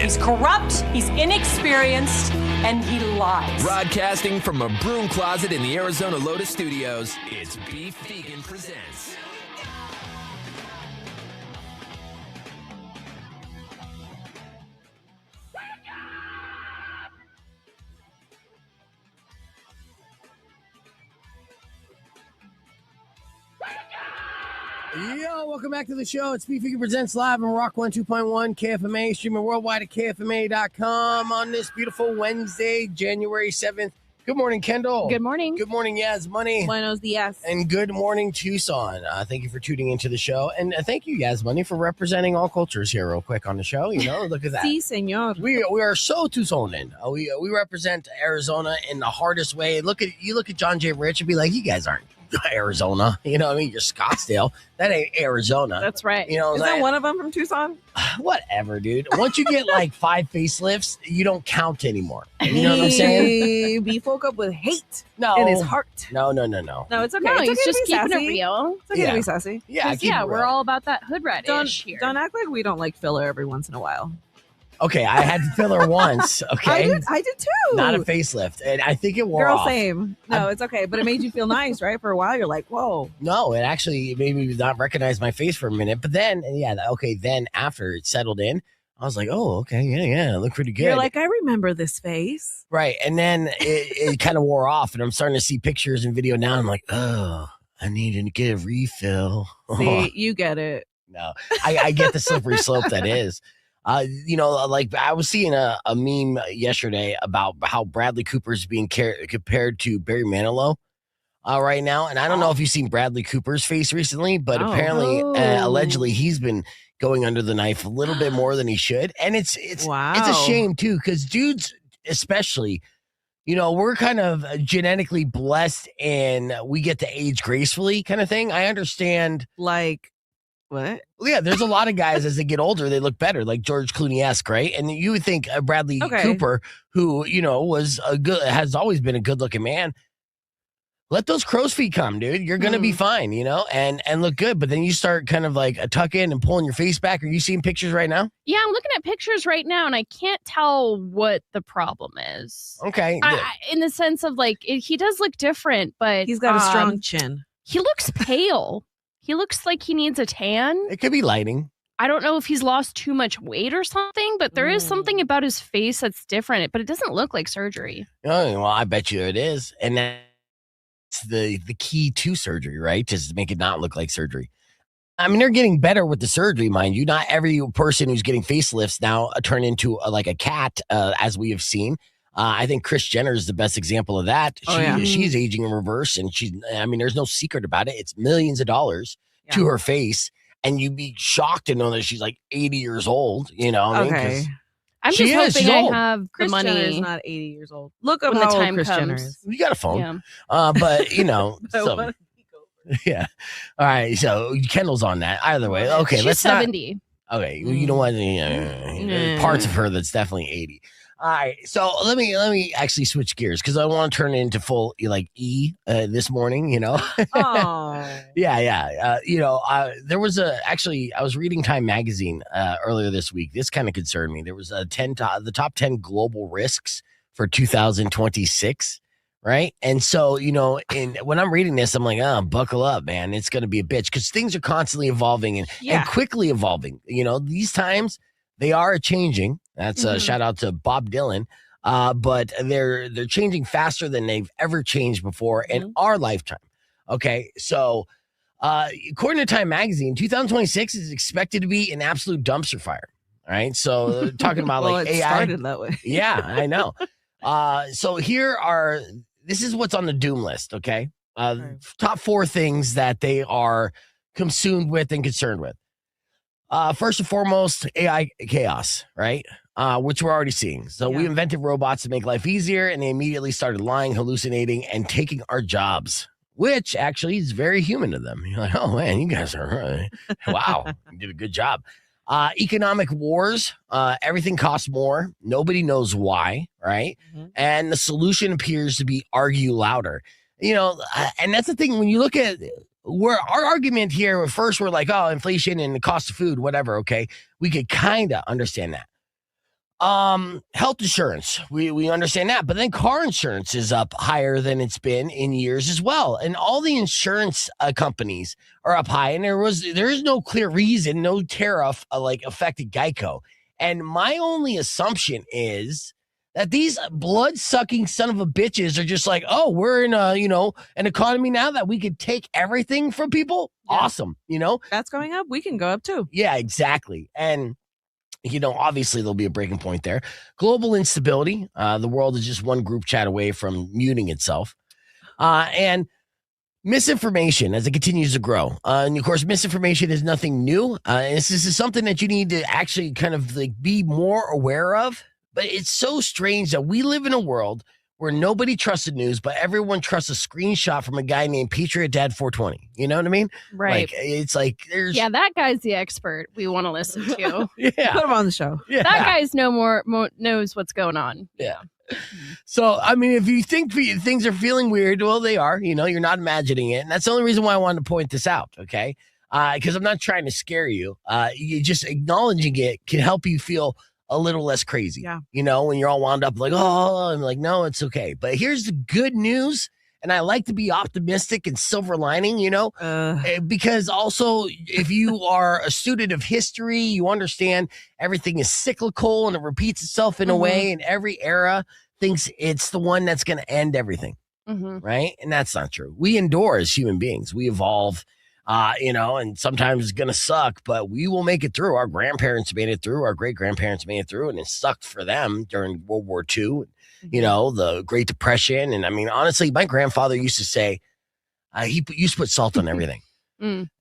He's corrupt, he's inexperienced, and he lies. Broadcasting from a broom closet in the Arizona Lotus Studios, it's Beef Vegan Presents. Yo, welcome back to the show. It's Beef Vegan Presents live on Rock 102.1 KFMA, streaming worldwide at KFMA.com on this beautiful Wednesday, January 7th. Good morning, Kendall. Good morning. Good morning, Yas Money. Buenos dias. And good morning, Tucson. Thank you for tuning into the show. And thank you, Yas Money, for representing all cultures here real quick on the show. You know, look at that. Sí, señor. We are so Tucsonan. We represent Arizona in the hardest way. Look at John J. Rich and be like, you guys aren't Arizona. You know what I mean? You're Scottsdale. That ain't Arizona. That's right. You know, is that one of them from Tucson? Whatever, dude. Once you get like 5 facelifts, you don't count anymore. You know what I'm saying? Beef woke up with hate No. in his heart. No. No, it's okay. No, it's he's okay just to be keeping sassy. it real. It's okay Yeah. to be sassy. Yeah, keep it We're real. all about that hood radish here. Don't act like we don't like filler every once in a while. Okay, I had to fill her once. Okay, I did too. not a facelift, and I think it wore Girl, off. same. No, it's okay. But it made you feel nice, right? For a while, you're like, whoa. No, it actually made me not recognize my face for a minute. But then, then after it settled in, I was like, oh, okay, yeah, it looked pretty good. You're like, I remember this face. Right, and then it kind of wore off, and I'm starting to see pictures and video now. I'm like, oh, I need to get a refill. See, you get it. No, I get the slippery slope that is. Like I was seeing a meme yesterday about how Bradley Cooper's being compared to Barry Manilow right now. And I don't know if you've seen Bradley Cooper's face recently, but apparently, allegedly, he's been going under the knife a little bit more than he should. And it's a shame, too, because dudes, especially, you know, we're kind of genetically blessed and we get to age gracefully kind of thing. I understand. Like, what? Yeah, there's a lot of guys as they get older, they look better, like George Clooney-esque, right? And you would think Bradley Cooper, who, you know, has always been a good-looking man, let those crow's feet come, dude. You're going to be fine, you know, and look good. But then you start kind of like tuck in and pulling your face back. Are you seeing pictures right now? Yeah, I'm looking at pictures right now, and I can't tell what the problem is. Okay. In the sense of, like, he does look different, but He's got a strong chin. He looks pale. He looks like he needs a tan. It could be lighting. I don't know if he's lost too much weight or something, but there is something about his face that's different, but it doesn't look like surgery. Oh, well, I bet you it is. And that's the key to surgery, right? Just to make it not look like surgery. I mean, they're getting better with the surgery, mind you. Not every person who's getting facelifts now turn into like a cat, as we have seen. I think Kris Jenner is the best example of that. She's aging in reverse, and there's no secret about it. It's millions of dollars to her face, and you'd be shocked to know that she's like 80 years old. You know, Okay. I'm just hoping I have Kris the money. Jenner is not 80 years old. Look up when how the old time Kris comes. Jenner is. You got a phone, Yeah. but you know, yeah. All right, so Kendall's on that. Either way, okay. She's let's 70. Okay, you know what? Parts of her that's definitely 80. All right, so let me actually switch gears because I want to turn it into full like this morning. You know, Oh, yeah. There was I was reading Time magazine earlier this week. This kind of concerned me. There was the top 10 global risks for 2026. Right. And so, you know, when I'm reading this, I'm like, oh, buckle up, man. It's going to be a bitch because things are constantly evolving and quickly evolving. You know, these times they are changing. That's a shout out to Bob Dylan. But they're changing faster than they've ever changed before in our lifetime. Okay. So according to Time magazine, 2026 is expected to be an absolute dumpster fire. All right. So talking about like it AI. started that way. Yeah, I know. So this is what's on the doom list, okay? Top 4 things that they are consumed with and concerned with. First and foremost, AI chaos, right? Which we're already seeing. So we invented robots to make life easier, and they immediately started lying, hallucinating, and taking our jobs, which actually is very human of them. You're like, oh, man, you guys are, wow, you did a good job. Economic wars, everything costs more. Nobody knows why, right? And the solution appears to be argue louder. You know, and that's the thing when you look at where our argument here, at first we're like, oh, inflation and the cost of food, whatever, okay? We could kind of understand that. Health insurance, we understand that, but then car insurance is up higher than it's been in years as well, and all the insurance companies are up high, and there is no clear reason, no tariff affected Geico, and my only assumption is that these blood-sucking son of a bitches are just like, oh, we're in an economy now that we could take everything from people. Yeah. Awesome, That's going up. We can go up too. Yeah, exactly, and. Obviously there'll be a breaking point there. Global instability. The world is just one group chat away from muting itself. And misinformation as it continues to grow. And of course, misinformation is nothing new. This is something that you need to actually kind of be more aware of. But it's so strange that we live in a world where nobody trusts the news, but everyone trusts a screenshot from a guy named Patriot Dad 420. You know what I mean? Right. It's like there's... Yeah, that guy's the expert we want to listen to. Yeah. Put him on the show. Yeah. That guy's knows what's going on. Yeah. So, I mean, if you think things are feeling weird, well, they are. You're not imagining it. And that's the only reason why I wanted to point this out, okay? Because I'm not trying to scare you. You just acknowledging it can help you feel a little less crazy. Yeah. When you're all wound up like, oh, I'm like, no, it's okay. But here's the good news. And I like to be optimistic and silver lining, because also if you are a student of history, you understand everything is cyclical and it repeats itself in a way. And every era thinks it's the one that's going to end everything. Right. And that's not true. We endure as human beings. We evolve. And sometimes it's going to suck, but we will make it through. Our grandparents made it through. Our great-grandparents made it through, and it sucked for them during World War II, the Great Depression. And I mean, honestly, my grandfather used to say, he used to put salt on everything.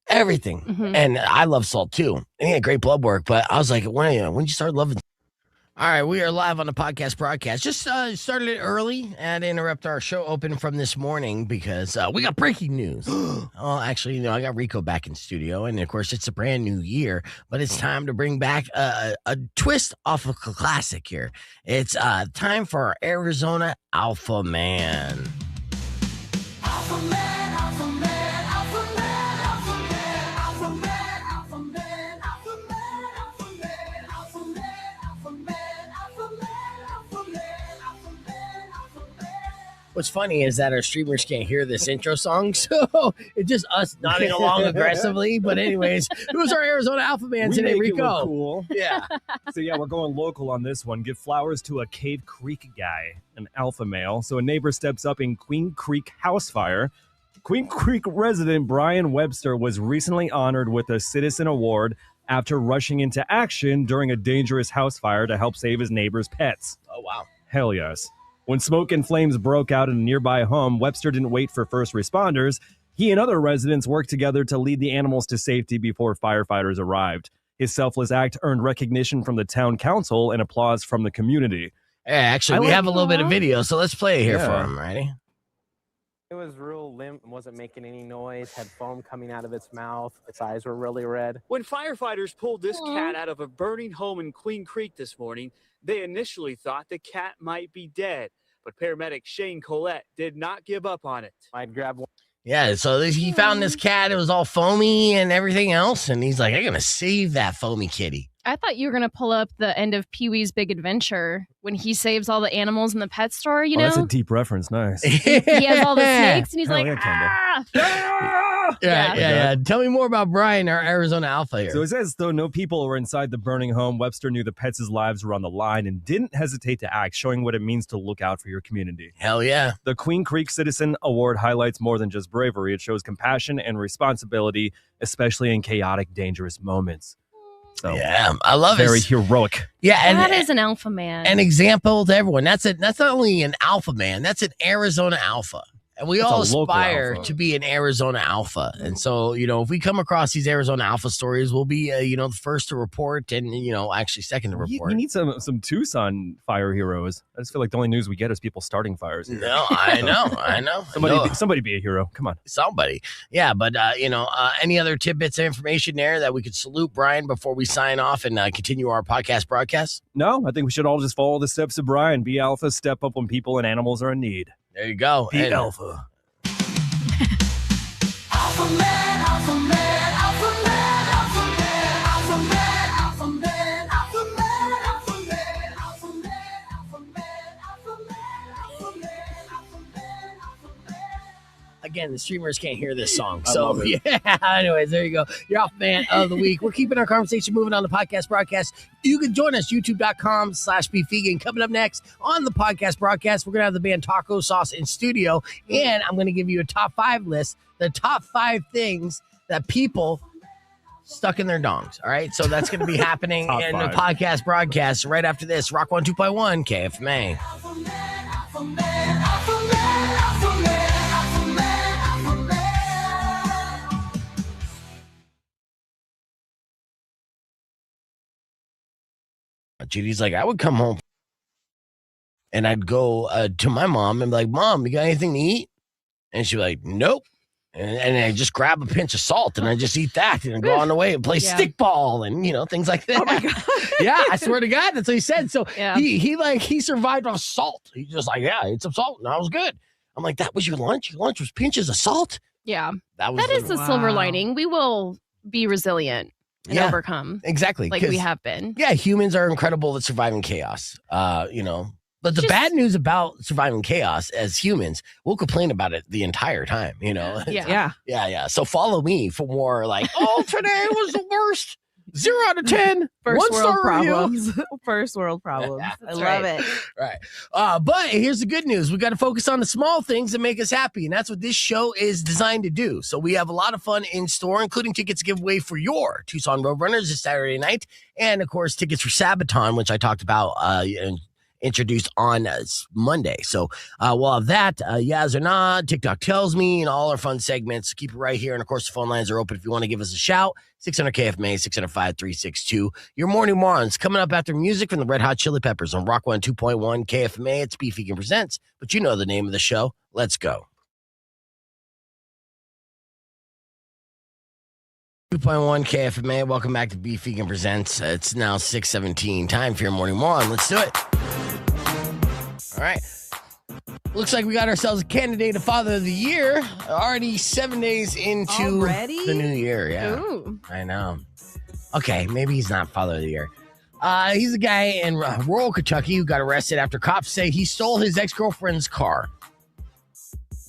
Everything. And I love salt too. And he had great blood work, but I was like, when did you start loving? All right, we are live on the podcast broadcast. Just started it early and interrupt our show open from this morning because we got breaking news. Oh, actually, I got Rico back in studio, and of course, it's a brand new year, but it's time to bring back a twist off of a classic here. It's time for our Arizona Alpha Man. Alpha Man, Alpha Man, Alpha Man, Alpha Man, Alpha Man, Alpha Man, Alpha Man, Alpha Man, Alpha Man, Alpha Man. What's funny is that our streamers can't hear this intro song, so it's just us nodding along aggressively. But anyways, who's our Arizona Alpha Man today, Rico? Cool. Yeah. So yeah, we're going local on this one. Give flowers to a Cave Creek guy, an alpha male. So a neighbor steps up in Queen Creek house fire. Queen Creek resident Brian Webster was recently honored with a Citizen Award after rushing into action during a dangerous house fire to help save his neighbor's pets. Oh, wow. Hell yes. When smoke and flames broke out in a nearby home, Webster didn't wait for first responders. He and other residents worked together to lead the animals to safety before firefighters arrived. His selfless act earned recognition from the town council and applause from the community. Hey, actually, we have a little bit of video, so let's play it here for him. Ready? It was real limp, wasn't making any noise, had foam coming out of its mouth. Its eyes were really red. When firefighters pulled this cat out of a burning home in Queen Creek this morning, they initially thought the cat might be dead, but paramedic Shane Collette did not give up on it. I'd grab one. Yeah, so he found this cat. It was all foamy and everything else, and he's like, I'm going to save that foamy kitty. I thought you were going to pull up the end of Pee-wee's Big Adventure when he saves all the animals in the pet store, you know? That's a deep reference. Nice. He has all the snakes, and he's Hell like, yeah, Kendall. ah! Yeah. Tell me more about Brian, our Arizona Alpha here. So it says, though no people were inside the burning home, Webster knew the pets' lives were on the line and didn't hesitate to act, showing what it means to look out for your community. Hell yeah. The Queen Creek Citizen Award highlights more than just bravery. It shows compassion and responsibility, especially in chaotic, dangerous moments. So, yeah, I love it. Very heroic. Yeah, and that is an alpha man. An example to everyone. That's not only an alpha man, that's an Arizona Alpha. And we all aspire to be an Arizona Alpha. And so, if we come across these Arizona Alpha stories, we'll be, the first to report and, actually second to report. We need some Tucson fire heroes. I just feel like the only news we get is people starting fires. Here. No, I know. Somebody be a hero. Come on. Somebody. Yeah, but, any other tidbits of information there that we could salute Brian before we sign off and continue our podcast broadcast? No, I think we should all just follow the steps of Brian. Be alpha, step up when people and animals are in need. There you go. Be alpha. Alpha man, alpha man, alpha man, alpha man, alpha man, alpha man, alpha man, alpha man, alpha again, the streamers can't hear this song. So, yeah. Anyways, there you go. You're off fan of the week. We're keeping our conversation moving on the podcast broadcast. You can join us, youtube.com/BeFegan. Coming up next on the podcast broadcast, we're going to have the band Taco Sauce in studio. And I'm going to give you a top 5 list, the top 5 things that people stuck in their dongs. All right. So that's going to be happening in the podcast broadcast right after this. Rock 102.1 KFMA. Alpha man, alpha man, alpha man, alpha man, alpha man, alpha man. Judy's like, I would come home and I'd go to my mom and be like, Mom, you got anything to eat? And she'd be like, nope. And I just grab a pinch of salt and I just eat that and go on the way and play stickball and, things like that. Oh my God. Yeah, I swear to God, that's what he said. So Yeah. he survived off salt. He's just like, yeah, I ate some salt and I was good. I'm like, that was your lunch? Your lunch was pinches of salt? Yeah. That is the silver lining. We will be resilient and overcome. Exactly. Like we have been. Yeah, humans are incredible at surviving chaos. But the bad news about surviving chaos as humans, we'll complain about it the entire time, Yeah. Yeah. So follow me for more like, today was the worst. 0 out of 10. First 1 world star review. problems. First world problems. I love it. Right. But here's the good news. We got to focus on the small things that make us happy. And that's what this show is designed to do. So we have a lot of fun in store, including tickets to give away for your Tucson Roadrunners this Saturday night. And of course, tickets for Sabaton, which I talked about introduced on Monday. So we'll have that, Yas or Not, TikTok Tells Me, and all our fun segments. Keep it right here. And of course, the phone lines are open if you want to give us a shout. 600 KFMA, 605-362. Your morning morons coming up after music from the Red Hot Chili Peppers on Rock 102.1 KFMA. It's Beef Vegan Presents, but you know the name of the show. Let's go. 2.1 KFMA. Welcome back to Beef Vegan Presents. It's now 6:17. Time for your morning moron. Let's do it. All right. Looks like we got ourselves a candidate of Father of the Year. Already 7 days into the new year. Yeah. Ooh. I know. Okay, maybe he's not Father of the Year. He's a guy in rural Kentucky who got arrested after cops say he stole his ex-girlfriend's car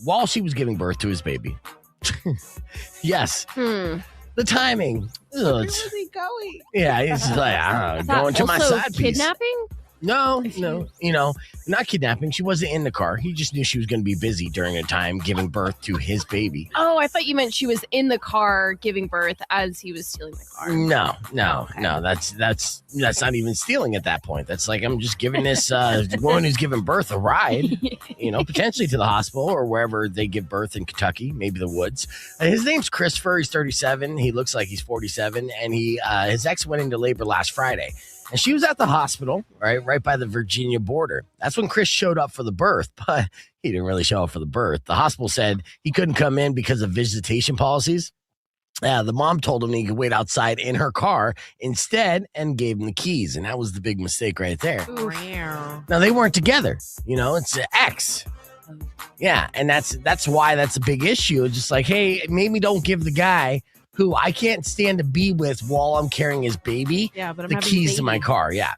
while she was giving birth to his baby. Yes. The timing. Where was he going? Yeah, he's just like, I don't know, going to my side piece. Kidnapping? No, not kidnapping. She wasn't in the car. He just knew she was going to be busy during a time giving birth to his baby. Oh, I thought you meant she was in the car giving birth as he was stealing the car. No. That's not even stealing at that point. That's like, I'm just giving this woman who's giving birth a ride, potentially to the hospital or wherever they give birth in Kentucky, maybe the woods. His name's Christopher. He's 37. He looks like he's 47. And his ex went into labor last Friday. And she was at the hospital, right by the Virginia border. That's when Chris showed up for the birth, but he didn't really show up for the birth. The hospital said he couldn't come in because of visitation policies. The mom told him he could wait outside in her car instead and gave him the keys. And that was the big mistake right there. Now, they weren't together. It's an ex. Yeah, and that's why that's a big issue. It's just like, hey, maybe don't give the guy who I can't stand to be with while I'm carrying his baby, but the keys to my car. Yeah.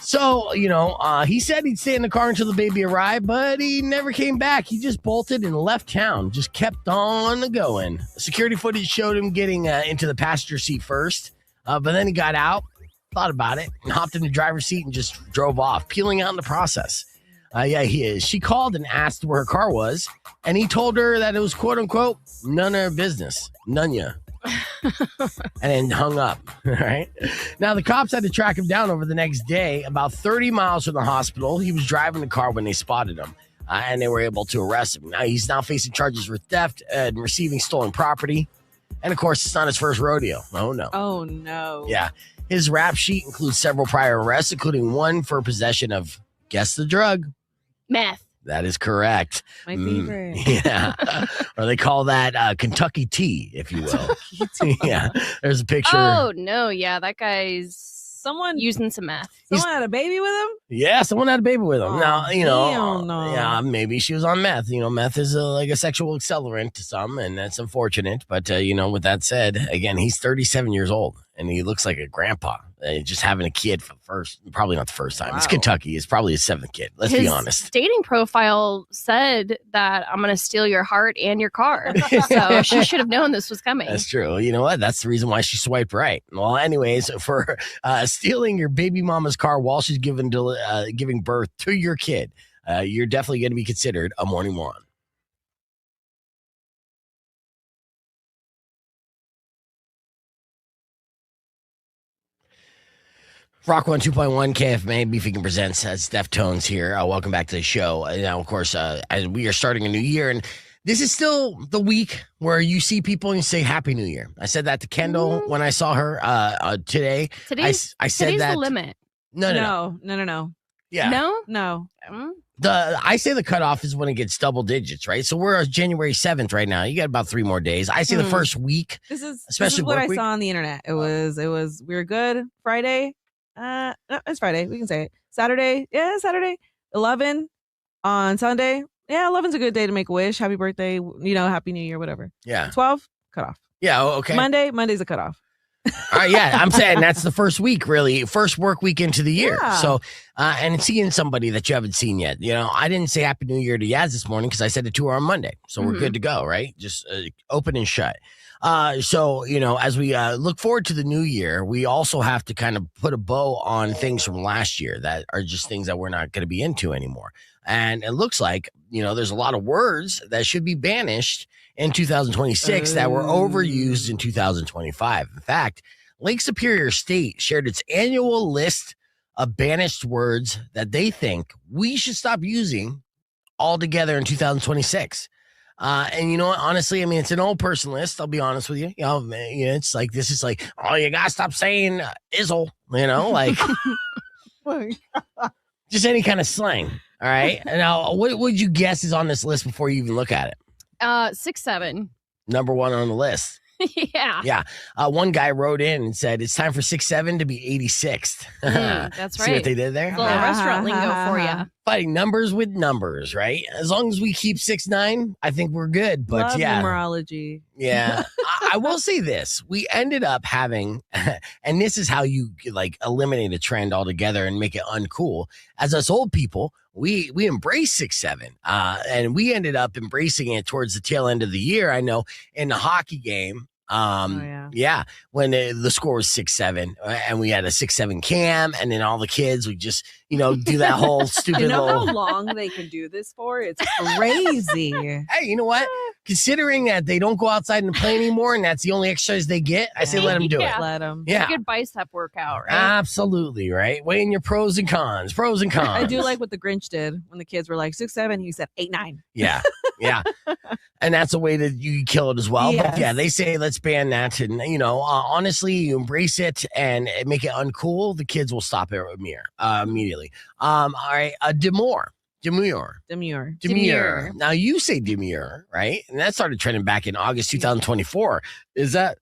So, he said he'd stay in the car until the baby arrived, but he never came back. He just bolted and left town, just kept on going. Security footage showed him getting into the passenger seat first, but then he got out, thought about it, and hopped in the driver's seat and just drove off, peeling out in the process. He is. She called and asked where her car was, and he told her that it was, quote unquote, none of her business. None ya. And then hung up. All right. Now, the cops had to track him down over the next day, about 30 miles from the hospital. He was driving the car when they spotted him, and they were able to arrest him. Now, he's now facing charges for theft and receiving stolen property. And, of course, it's not his first rodeo. Oh, no. Oh, no. Yeah. His rap sheet includes several prior arrests, including one for possession of, guess the drug? Meth. That is correct. My favorite. Yeah. Or they call that Kentucky tea, if you will. Yeah. There's a picture. Oh, no. Yeah, that guy's using some meth. Someone had a baby with him? Yeah, someone had a baby with him. Now, hell no. yeah, maybe she was on meth. Meth is like a sexual accelerant to some, and that's unfortunate. But, with that said, again, he's 37 years old, and he looks like a grandpa. just having a kid for the first, probably not the first time. It's Wow. Kentucky. It's probably his 7th kid. Let's be His honest. dating profile said that I'm going to steal your heart and your car. So she should have known this was coming. That's true. You know what? That's the reason why she swiped right. Well, anyways, for stealing your baby mama's car while she's giving birth to your kid, you're definitely going to be considered a morning moron. Rock 102.1 KFMA, Beefing Presents. Steph Tones here. Welcome back to the show. Now, of course, as we are starting a new year, and this is still the week where you see people and you say Happy New Year. I said that to Kendall when I saw her today. I said today's that. the limit. No. No. Yeah. No? I say the cutoff is when it gets double digits, right? So we're January 7th right now. You got about 3 more days. I say the first week. This is Especially what work I week. saw on the internet. It was we were good Friday. No, it's Friday. We can say it. Saturday. 11 on Sunday. Yeah, 11's a good day to make a wish. Happy birthday. Happy New Year, whatever. Yeah. 12, cut off. Yeah. Okay. Monday's a cutoff. All right, yeah, I'm saying that's the first week, really, first work week into the year. Yeah. So, and seeing somebody that you haven't seen yet, I didn't say Happy New Year to Yaz this morning because I said it to her on Monday. So we're good to go, right? Just open and shut. So, as we look forward to the new year, we also have to kind of put a bow on things from last year that are just things that we're not going to be into anymore. And it looks like, there's a lot of words that should be banished in 2026 that were overused in 2025. In fact, Lake Superior State shared its annual list of banished words that they think we should stop using altogether in 2026. And you know what? Honestly, it's an old person list. I'll be honest with you. It's like, this is like, oh, you got to stop saying izzle, like just any kind of slang. All right. Now, what would you guess is on this list before you even look at it? 6'7". Number 1 on the list. Yeah. Yeah. One guy wrote in and said, it's time for 6'7" to be 86th. That's right. See what they did there? A little restaurant lingo for you. Fighting numbers with numbers, right? As long as we keep 6'9", I think we're good. But Love yeah. numerology. Yeah. I will say this. We ended up having, and this is how you eliminate a trend altogether and make it uncool. As us old people, we embrace 6'7", and we ended up embracing it towards the tail end of the year. I know in the hockey game, when the score was 6-7, and we had a 6-7 cam, and then all the kids would just do that whole stupid You know little. how long they can do this for? It's crazy. Hey, you know what? Considering that they don't go outside and play anymore, and that's the only exercise they get, I say let them do it. Let them. Yeah, It's a good bicep workout, right? absolutely, right? Weighing your pros and cons. I do like what the Grinch did when the kids were like 6'7". He said 8'9". Yeah, yeah. And that's a way that you kill it as well. Yes. But yeah, they say let's ban that. And, honestly, you embrace it and make it uncool. The kids will stop it immediately. All right. Demure. Now you say demure, right? And that started trending back in August 2024. Is that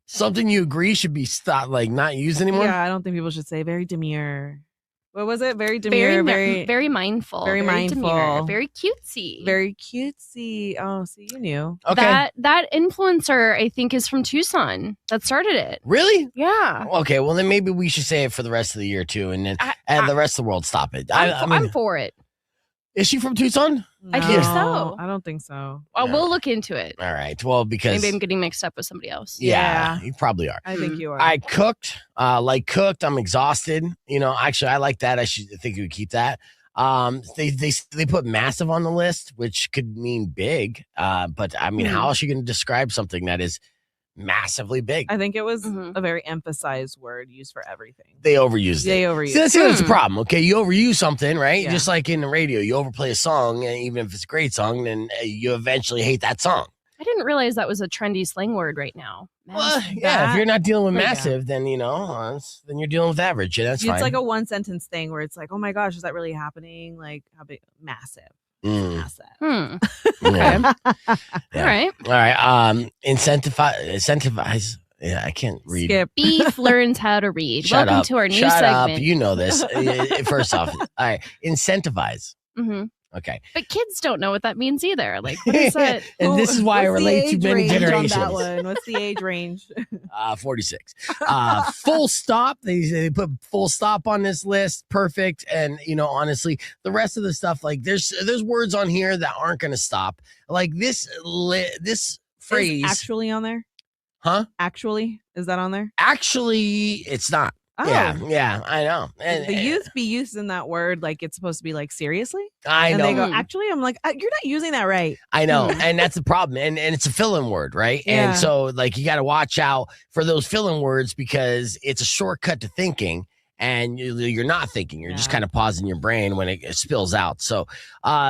something you agree should be stopped, not used anymore? Yeah, I don't think people should say very demure. What was it? Very demure. Very mindful. Very mindful. Demure, very cutesy. Very cutesy. Oh, see, you knew. Okay. That influencer, I think, is from Tucson. That started it. Really? Yeah. Okay, well, then maybe we should say it for the rest of the year, too. And then the rest of the world stop it. I'm for it. Is she from Tucson? I think No, so. I don't think so. Well, we'll look into it. All right. Well, because Maybe I'm getting mixed up with somebody else. yeah, you probably are. I think you are. I cooked, cooked. I'm exhausted. Actually, I like that. I think you would keep that. They put massive on the list, which could mean big. But how else are you going to describe something that is massively big? I think it was a very emphasized word used for everything. They overused it. They overused See, that's the problem. Okay, you overuse something, right? Yeah. Just like in the radio, you overplay a song, and even if it's a great song, then you eventually hate that song. I didn't realize that was a trendy slang word right now. Well, yeah, if you're not dealing with Yeah. massive, then then you're dealing with average, and that's It's fine. like a one sentence thing where it's like, oh my gosh, is that really happening? Like, how big? Massive. Mm. Massive. Yeah. Yeah. All right. All right. Incentivize. Yeah, I can't read. Skip. Beef learns how to read. Shut Welcome up. to our new Shut segment. up. You know this. First off, all right. Incentivize. Mm-hmm. Okay. But kids don't know what that means either. Like, what is that? And this is why I What's the relate to age many range on generations. that one? What's the age range? 46. Full stop. They put full stop on this list. Perfect. And honestly, the rest of the stuff, like there's words on here that aren't going to stop. Like this phrase Is actually on there? Huh? Actually, is that on there? Actually, it's not. Oh. Yeah, I know. And The youth be using that word like it's supposed to be like seriously. I And know. they go, actually, I'm like, you're not using that right. I know, and that's the problem, and it's a fill-in word, right? Yeah. And so, like, you got to watch out for those fill-in words because it's a shortcut to thinking, and you're not thinking. You're just kind of pausing your brain when it spills out. So,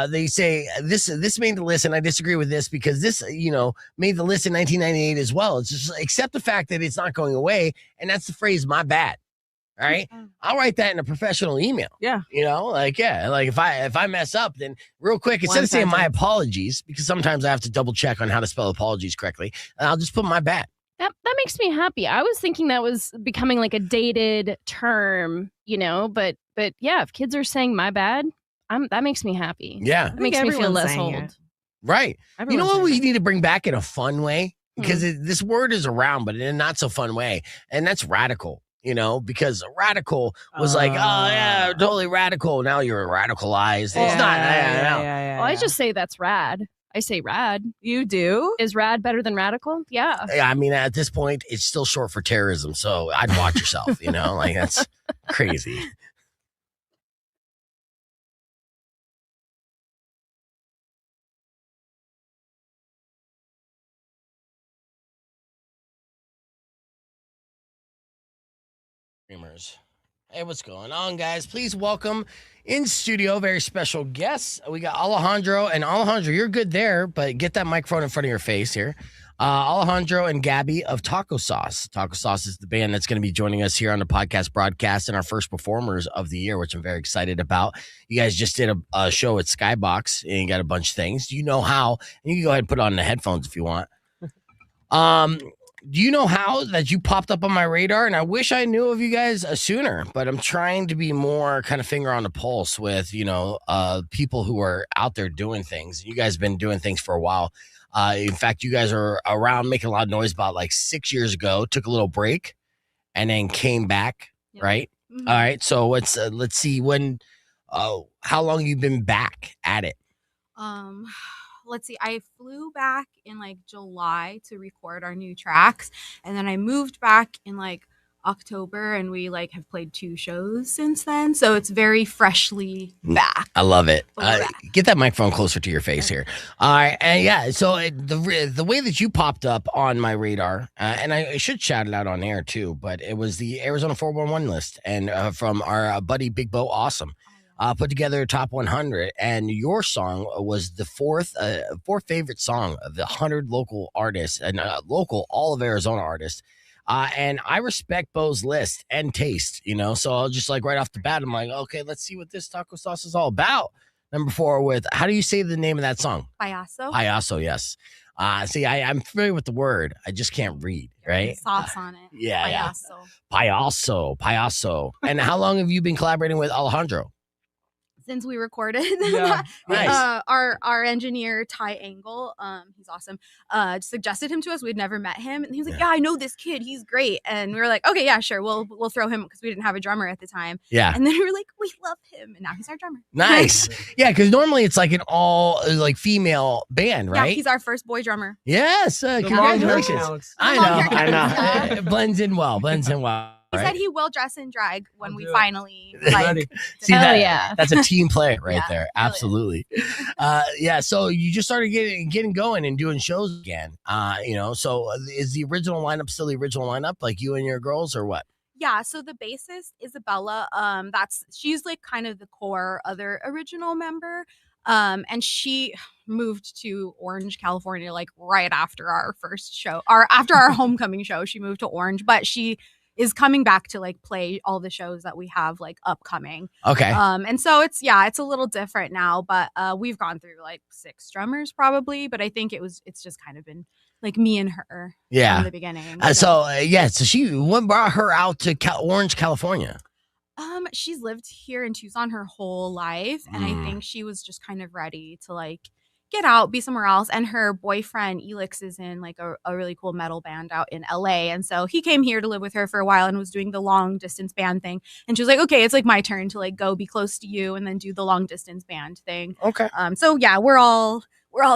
they say this made the list, and I disagree with this because this, made the list in 1998 as well. It's just accept the fact that it's not going away, and that's the phrase "my bad." All right. I'll write that in a professional email. Yeah. Like if I mess up, then real quick, instead of saying my apologies, because sometimes I have to double check on how to spell apologies correctly, I'll just put my bad. That makes me happy. I was thinking that was becoming like a dated term, but yeah, if kids are saying my bad, that makes me happy. Yeah. It makes me feel less old. Right. Everyone's you know what saying we need to bring back in a fun way? Because this word is around, but in a not so fun way. And that's radical. Because radical was like, oh, yeah, totally radical. Now you're radicalized. It's not. Well, I just say that's rad. I say rad. You do? Is rad better than radical? Yeah. I mean, at this point, it's still short for terrorism. So I'd watch yourself, like that's crazy. Hey, what's going on, guys? Please welcome in studio very special guests. We got Alejandro, and Alejandro, you're good there, but get that microphone in front of your face here. Alejandro and Gabby of Taco Sauce. Taco Sauce is the band that's going to be joining us here on the podcast broadcast and our first performers of the year, which I'm very excited about. You guys just did a show at Skybox and you got a bunch of things. Do you know how? And you can go ahead and put on the headphones if you want. Do you know how that you popped up on my radar? And I wish I knew of you guys sooner, but I'm trying to be more kind of finger on the pulse with, people who are out there doing things. You guys have been doing things for a while. In fact, you guys are around making a lot of noise about like 6 years ago, took a little break and then came back. Yep. Right. Mm-hmm. All right. So let's see how long you've been back at it. Let's see, I flew back in like July to record our new tracks, and then I moved back in like October, and we like have played 2 shows since then, so it's very freshly back. I love it. Get that microphone closer to your face here. All right, and yeah, so the way that you popped up on my radar, and I should shout it out on air too, but it was the Arizona 411 list, and from our buddy Big Bo Awesome. Put together a top 100, and your song was the fourth favorite song of the 100 local artists and local all of Arizona artists. And I respect Bo's list and taste, so I'll just like right off the bat, I'm like, okay, let's see what this Taco Sauce is all about. Number 4 with, how do you say the name of that song? Payaso. Payaso, yes. See, I'm familiar with the word. I just can't read, right? Sauce on it. Yeah. Payaso. Payaso. And how long have you been collaborating with Alejandro? Since we recorded. Yeah. Nice. Our engineer Ty Angle, he's awesome, suggested him to us. We'd never met him, and he was like, yeah, I know this kid, he's great. And we were like, okay, yeah, sure, we'll throw him, because we didn't have a drummer at the time. Yeah. And then we were like, we love him, and now he's our drummer. Nice. Yeah, because normally it's like an all like female band, right? Yeah, he's our first boy drummer. Yes. Congratulations. I know. It blends in well. He said he will dress in drag when we finally like. See that? That's a team play right there. Absolutely. Yeah. So you just started getting going and doing shows again. So is the original lineup still the original lineup, like you and your girls, or what? Yeah. So the bassist Isabella, she's like kind of the core other original member. And she moved to Orange, California, like right after our first show, or after our homecoming show. She moved to Orange, but she is coming back to like play all the shows that we have like upcoming. Okay. And so it's a little different now, but we've gone through like 6 drummers probably, but I think it's just kind of been like me and her from the beginning. So she, what brought her out to Orange, California? She's lived here in Tucson her whole life, and I think she was just kind of ready to like get out, be somewhere else. And her boyfriend Elix is in like a really cool metal band out in LA, and so he came here to live with her for a while and was doing the long distance band thing. And she was like, okay, it's like my turn to like go be close to you and then do the long distance band thing. Okay. So yeah, we're all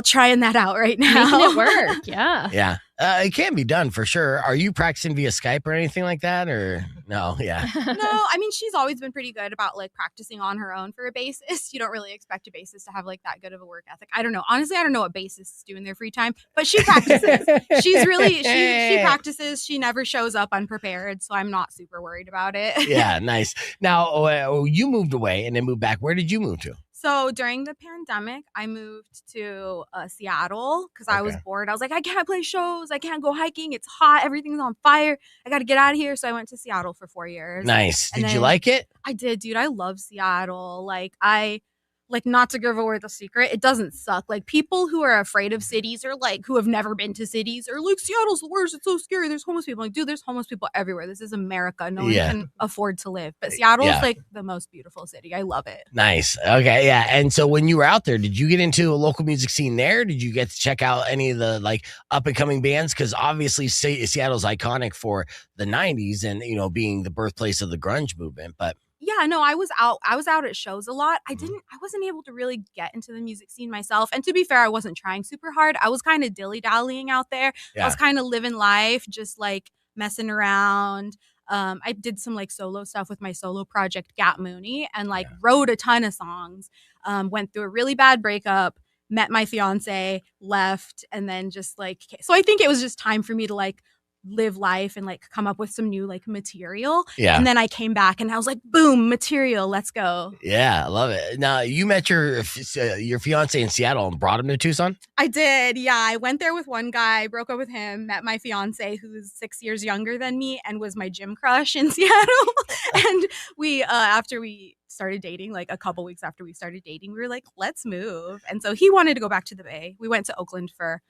trying that out right now. Making it work. Yeah. Yeah. It can be done for sure. Are you practicing via Skype or anything like that? Or no? Yeah. No, I mean, she's always been pretty good about like practicing on her own for a bassist. You don't really expect a bassist to have like that good of a work ethic. I don't know. Honestly, I don't know what bassists do in their free time, but she practices. She's really, she practices. She never shows up unprepared. So I'm not super worried about it. Yeah. Nice. Now, you moved away and then moved back. Where did you move to? So during the pandemic, I moved to Seattle because I was bored. I was like, I can't play shows. I can't go hiking. It's hot. Everything's on fire. I got to get out of here. So I went to Seattle for 4 years. Nice. Did you like it? I did, dude. I love Seattle. Like, not to give away the secret, it doesn't suck. Like, people who are afraid of cities or like who have never been to cities are like, Seattle's the worst. It's so scary. There's homeless people. Like, dude, there's homeless people everywhere. This is America. No one can afford to live. But Seattle's like the most beautiful city. I love it. Nice. Okay. Yeah. And so when you were out there, did you get into a local music scene there? Did you get to check out any of the like up and coming bands? Because obviously Seattle's iconic for the 90s and, you know, being the birthplace of the grunge movement. But yeah, no, I was out at shows a lot. I wasn't able to really get into the music scene myself. And to be fair, I wasn't trying super hard. I was kind of dilly-dallying out there. Yeah. I was kind of living life, just like messing around. I did some like solo stuff with my solo project, Gat Mooney, and like wrote a ton of songs. Went through a really bad breakup, met my fiance, left, and then just like, so I think it was just time for me to like live life and like come up with some new like material. Yeah. And then I came back and I was like, boom, material, let's go. Yeah, I love it. Now, you met your fiance in Seattle and brought him to Tucson? I did. Yeah, I went there with one guy, broke up with him, met my fiance who's 6 years younger than me and was my gym crush in Seattle. And we after we started dating, like a couple weeks after we started dating, we were like, let's move. And so he wanted to go back to the Bay. We went to Oakland for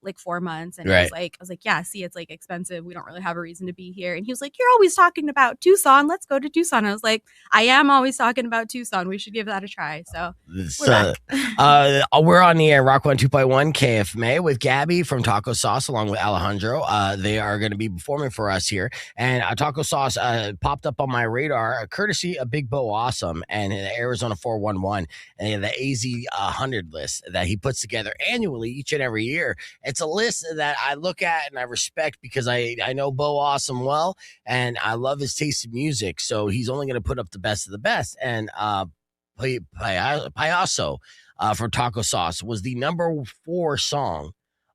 like 4 months, and I was like, yeah, see, it's like expensive. We don't really have a reason to be here. And he was like, you're always talking about Tucson. Let's go to Tucson. I was like, I am always talking about Tucson. We should give that a try. So we're on the air, Rock 102.1 KFMA with Gabby from Taco Sauce along with Alejandro. They are going to be performing for us here. And Taco Sauce popped up on my radar, courtesy of Big Bo Awesome and Arizona 411 and the AZ 100 list that he puts together annually each and every year. It's a list that I look at and I respect because I know Bo Awesome well, and I love his taste in music. So he's only going to put up the best of the best. And Payaso from Taco Sauce was the number 4 song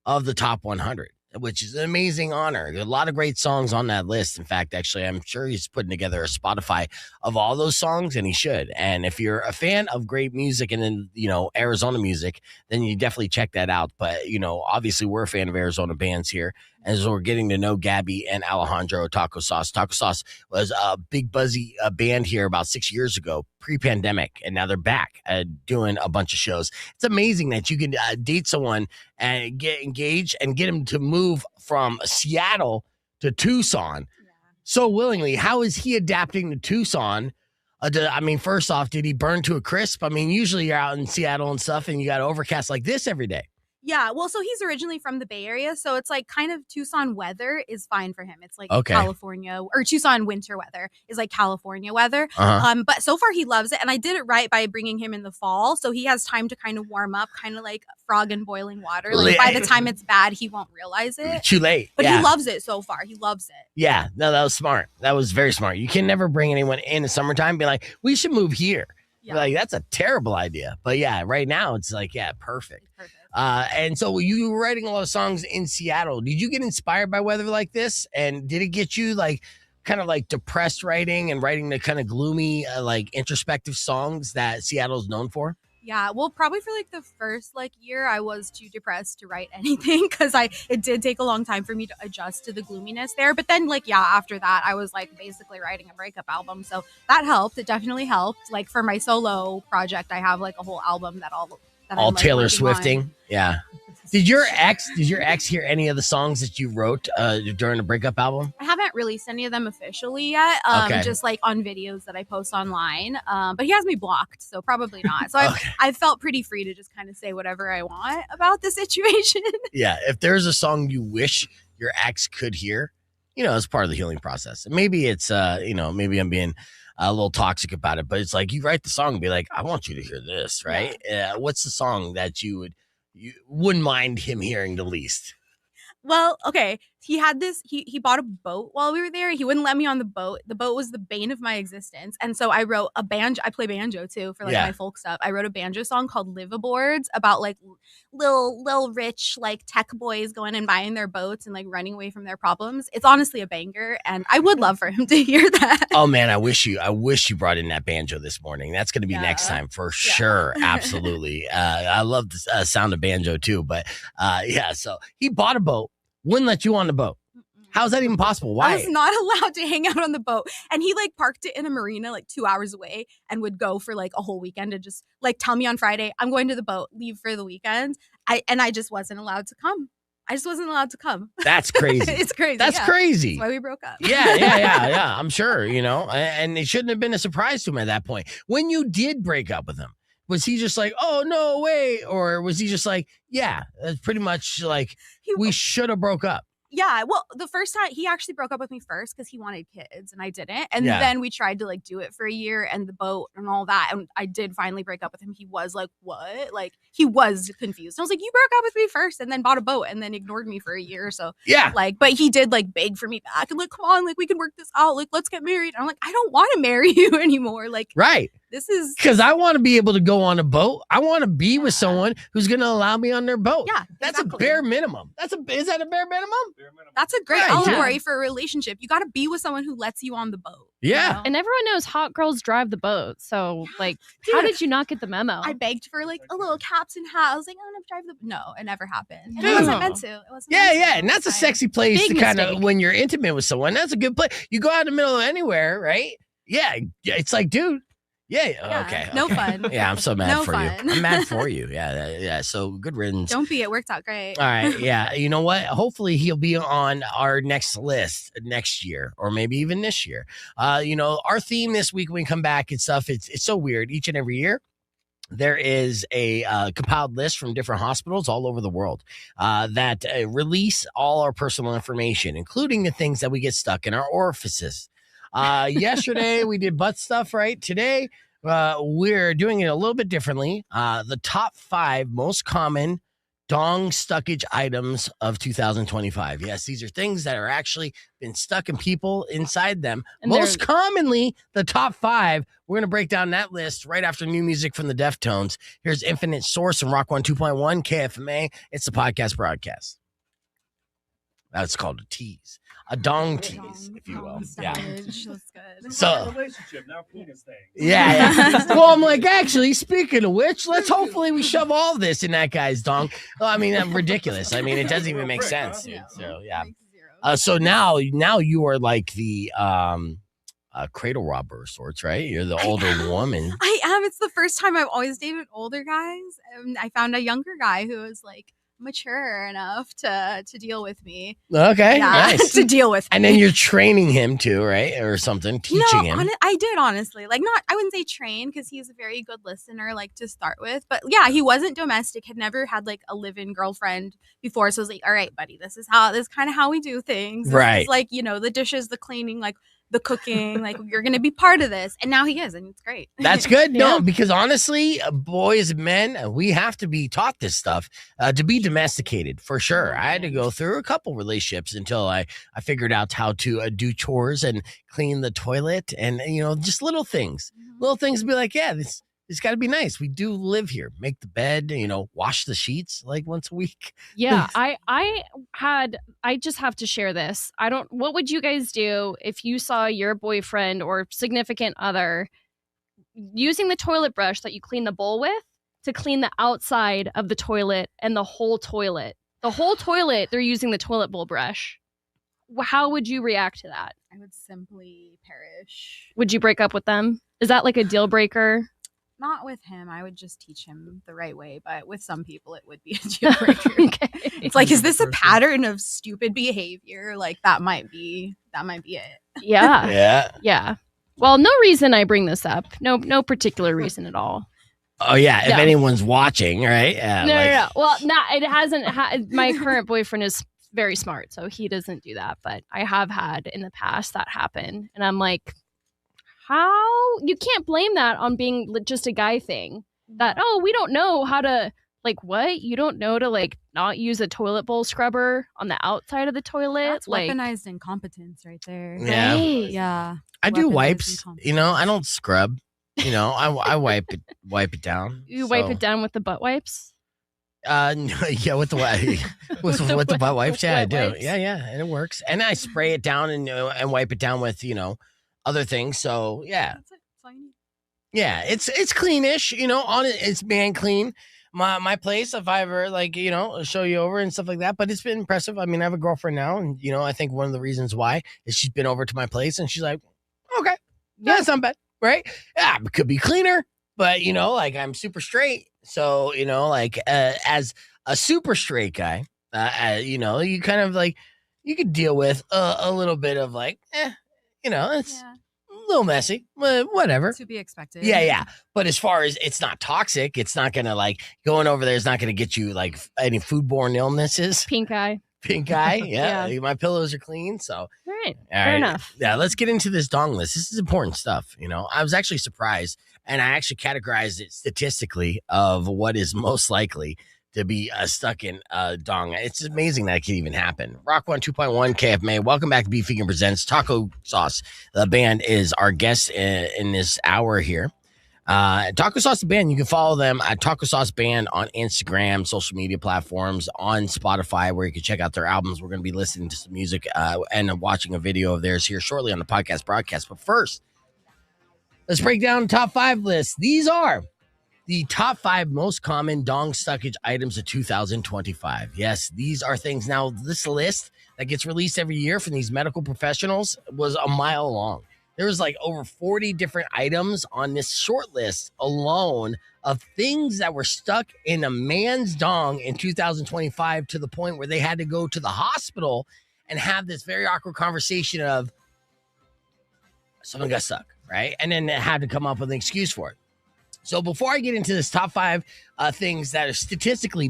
of the top 100, which is an amazing honor. There are a lot of great songs on that list. In fact, actually, I'm sure he's putting together a Spotify of all those songs, and he should. And if you're a fan of great music and then, you know, Arizona music, then you definitely check that out. But, you know, obviously we're a fan of Arizona bands here. As we're getting to know Gabby and Alejandro, Taco Sauce. Taco Sauce was a big buzzy band here about 6 years ago, pre-pandemic, and now they're back doing a bunch of shows. It's amazing that you can date someone and get engaged and get him to move from Seattle to Tucson so willingly. How is he adapting to Tucson? I mean, first off, did he burn to a crisp? I mean, usually you're out in Seattle and stuff and you got overcast like this every day. Yeah, well, so he's originally from the Bay Area, so it's like kind of Tucson weather is fine for him. It's like California, or Tucson winter weather is like California weather. But so far he loves it, and I did it right by bringing him in the fall, so he has time to kind of warm up, kind of like frog in boiling water. Like by the time it's bad, he won't realize it. Too late. But he loves it so far. He loves it. Yeah, no, that was smart. That was very smart. You can never bring anyone in the summertime and be like, we should move here. Yeah. Like, that's a terrible idea. But yeah, right now it's like, yeah, perfect. And so you were writing a lot of songs in Seattle. Did you get inspired by weather like this? And did it get you like kind of like depressed writing and writing the kind of gloomy, like introspective songs that Seattle's known for? Yeah, well, probably for like the first like year, I was too depressed to write anything because it did take a long time for me to adjust to the gloominess there. But then like, yeah, after that, I was like basically writing a breakup album. So that helped. It definitely helped. Like for my solo project, I have like a whole album that all like, Taylor Swifting. On. Yeah. Did your ex hear any of the songs that you wrote during the breakup album? I haven't released any of them officially yet. Okay. Just like on videos that I post online. But he has me blocked, so probably not. So I felt pretty free to just kind of say whatever I want about the situation. Yeah. If there's a song you wish your ex could hear, as part of the healing process. Maybe it's maybe I'm being a little toxic about it, but it's like you write the song and be like, I want you to hear this, right? What's the song that you wouldn't mind him hearing the least? Well, okay. He had this, he bought a boat while we were there. He wouldn't let me on the boat. The boat was the bane of my existence. And so I wrote a banjo. I play banjo too for my folk stuff. I wrote a banjo song called Liveaboards about like little rich like tech boys going and buying their boats and like running away from their problems. It's honestly a banger. And I would love for him to hear that. Oh man, I wish you brought in that banjo this morning. That's going to be next time for sure. Absolutely. I love the sound of banjo too, but so he bought a boat. Wouldn't let you on the boat. How's that even possible? Why? I was not allowed to hang out on the boat. And he like parked it in a marina like 2 hours away and would go for like a whole weekend to just like tell me on Friday, I'm going to the boat, leave for the weekend. I just wasn't allowed to come. That's crazy. It's crazy. That's crazy. That's why we broke up. Yeah. I'm sure, and it shouldn't have been a surprise to him at that point. When you did break up with him, was he just like, oh, no way? Or was he just like, yeah, it's pretty much like we should have broke up? Yeah, well, the first time he actually broke up with me first because he wanted kids and I didn't. And then we tried to like do it for a year and the boat and all that. And I did finally break up with him. He was like, what? Like he was confused. I was like, you broke up with me first and then bought a boat and then ignored me for a year or so. Yeah. Like, but he did like beg for me back and like, come on, like we can work this out. Like, let's get married. And I'm like, I don't want to marry you anymore. Like, right. This is because I want to be able to go on a boat. I want to be with someone who's going to allow me on their boat. Yeah, that's a bare minimum. Is that a bare minimum? That's a great allegory for a relationship. You got to be with someone who lets you on the boat. Yeah, and everyone knows hot girls drive the boat. So, like, how did you not get the memo? I begged for like a little captain hat. I was like, I want to drive the. No, it never happened. And it wasn't meant to. It wasn't. Yeah, and that's a sexy place to kind of when you're intimate with someone. That's a good place. You go out in the middle of anywhere, right? Yeah, it's like, dude. Yeah. Okay. No fun. Yeah, I'm so mad for fun. you. I'm mad for you. Yeah. So good riddance. Don't be. It worked out great. All right. Yeah. You know what? Hopefully he'll be on our next list next year, or maybe even this year. Our theme this week when we come back and stuff. It's so weird. Each and every year, there is a compiled list from different hospitals all over the world that release all our personal information, including the things that we get stuck in our orifices. Yesterday we did butt stuff, right? Today we're doing it a little bit differently. The top 5 most common dong stuckage items of 2025. Yes, these are things that are actually been stuck in people inside them. And most commonly, the top 5. We're going to break down that list right after new music from the Deftones. Here's Infinite Source and Rock 102.1 KFMA. It's the podcast broadcast. That's called a tease. A dong tease, if you will. Yeah. That's good. So, relationship, now penis thing. Yeah. Well, I'm like, actually, speaking of which, let's hopefully we shove all this in that guy's dong. Well, I mean, that's ridiculous. I mean, it doesn't even make sense, dude. So, yeah. So now you are like the cradle robber of sorts, right? You're the older woman. I am. It's the first time I've always dated older guys. And I found a younger guy who was like mature enough to deal with me. Okay, nice. To deal with me. And then you're training him too, right? Or something, teaching him. I did, honestly. Like, I wouldn't say train because he's a very good listener, like, to start with. But yeah, he wasn't domestic, had never had like a live-in girlfriend before. So I was like, all right, buddy, this is kind of how we do things. Right. It's like, the dishes, the cleaning, like the cooking, like you're going to be part of this. And now he is, and it's great. That's good. No, because honestly, boys and men, we have to be taught this stuff to be domesticated for sure. I had to go through a couple relationships until I figured out how to do chores and clean the toilet and, just little things. Little things to be like, yeah, it's got to be nice. We do live here. Make the bed, wash the sheets like once a week. Yeah, I just have to share this. What would you guys do if you saw your boyfriend or significant other using the toilet brush that you clean the bowl with to clean the outside of the toilet and the whole toilet? The whole toilet, they're using the toilet bowl brush. How would you react to that? I would simply perish. Would you break up with them? Is that like a deal breaker? not with him. I would just teach him the right way, but with some people, it would be a deal breaker. Okay. It's like, is this a pattern of stupid behavior? Like that might be it. Yeah. Yeah. Yeah. Well, no reason I bring this up. No particular reason at all. Oh yeah. If No. anyone's watching, right? Yeah. No. Well, it hasn't. My current boyfriend is very smart, so he doesn't do that. But I have had in the past that happen, and I'm like, how? You can't blame that on being just a guy thing. That, oh, we don't know how to, like, what? You don't know to, like, not use a toilet bowl scrubber on the outside of the toilet? That's like, weaponized incompetence right there. Yeah. Right. Yeah. I do Weaponized wipes. incompetence. You know, I don't scrub. You know, I wipe it down. You wipe So, it down with the butt wipes? yeah, with the with the butt wipes. Yeah, I do. wet wipes. Yeah, and it works. And I spray it down and wipe it down with other things. So yeah, That's it. That's all you need. yeah, it's cleanish. On it, it's man clean. My place, if I ever show you over and stuff like that. But it's been impressive. I mean, I have a girlfriend now, and I think one of the reasons why is she's been over to my place and she's like, okay, yeah, that's not bad, right? Yeah, it could be cleaner, but I'm super straight. So, as a super straight guy, you kind of you could deal with a little bit of it's Yeah. a little messy, but whatever. To be expected. Yeah. But as far as it's not toxic, it's not going to going over there is not going to get you any foodborne illnesses. Pink eye. Pink eye. Yeah. My pillows are clean. So, All right. all Fair right. enough. Yeah, let's get into this dong list. This is important stuff. I was actually surprised, and I actually categorized it statistically of what is most likely to be stuck in dong. It's amazing that it can even happen. Rock 1 2.1 KFMA. Welcome back to Beef Vegan Presents Taco Sauce. The band is our guest in this hour here. Taco Sauce the band. You can follow them at Taco Sauce Band on Instagram, social media platforms, on Spotify, where you can check out their albums. We're going to be listening to some music and watching a video of theirs here shortly on the podcast broadcast. But first, let's break down the top 5 list. These are the top 5 most common dong stuckage items of 2025. Yes, these are things. Now, this list that gets released every year from these medical professionals was a mile long. There was over 40 different items on this short list alone of things that were stuck in a man's dong in 2025 to the point where they had to go to the hospital and have this very awkward conversation of someone got stuck, right? And then they had to come up with an excuse for it. So before I get into this top 5 things that are statistically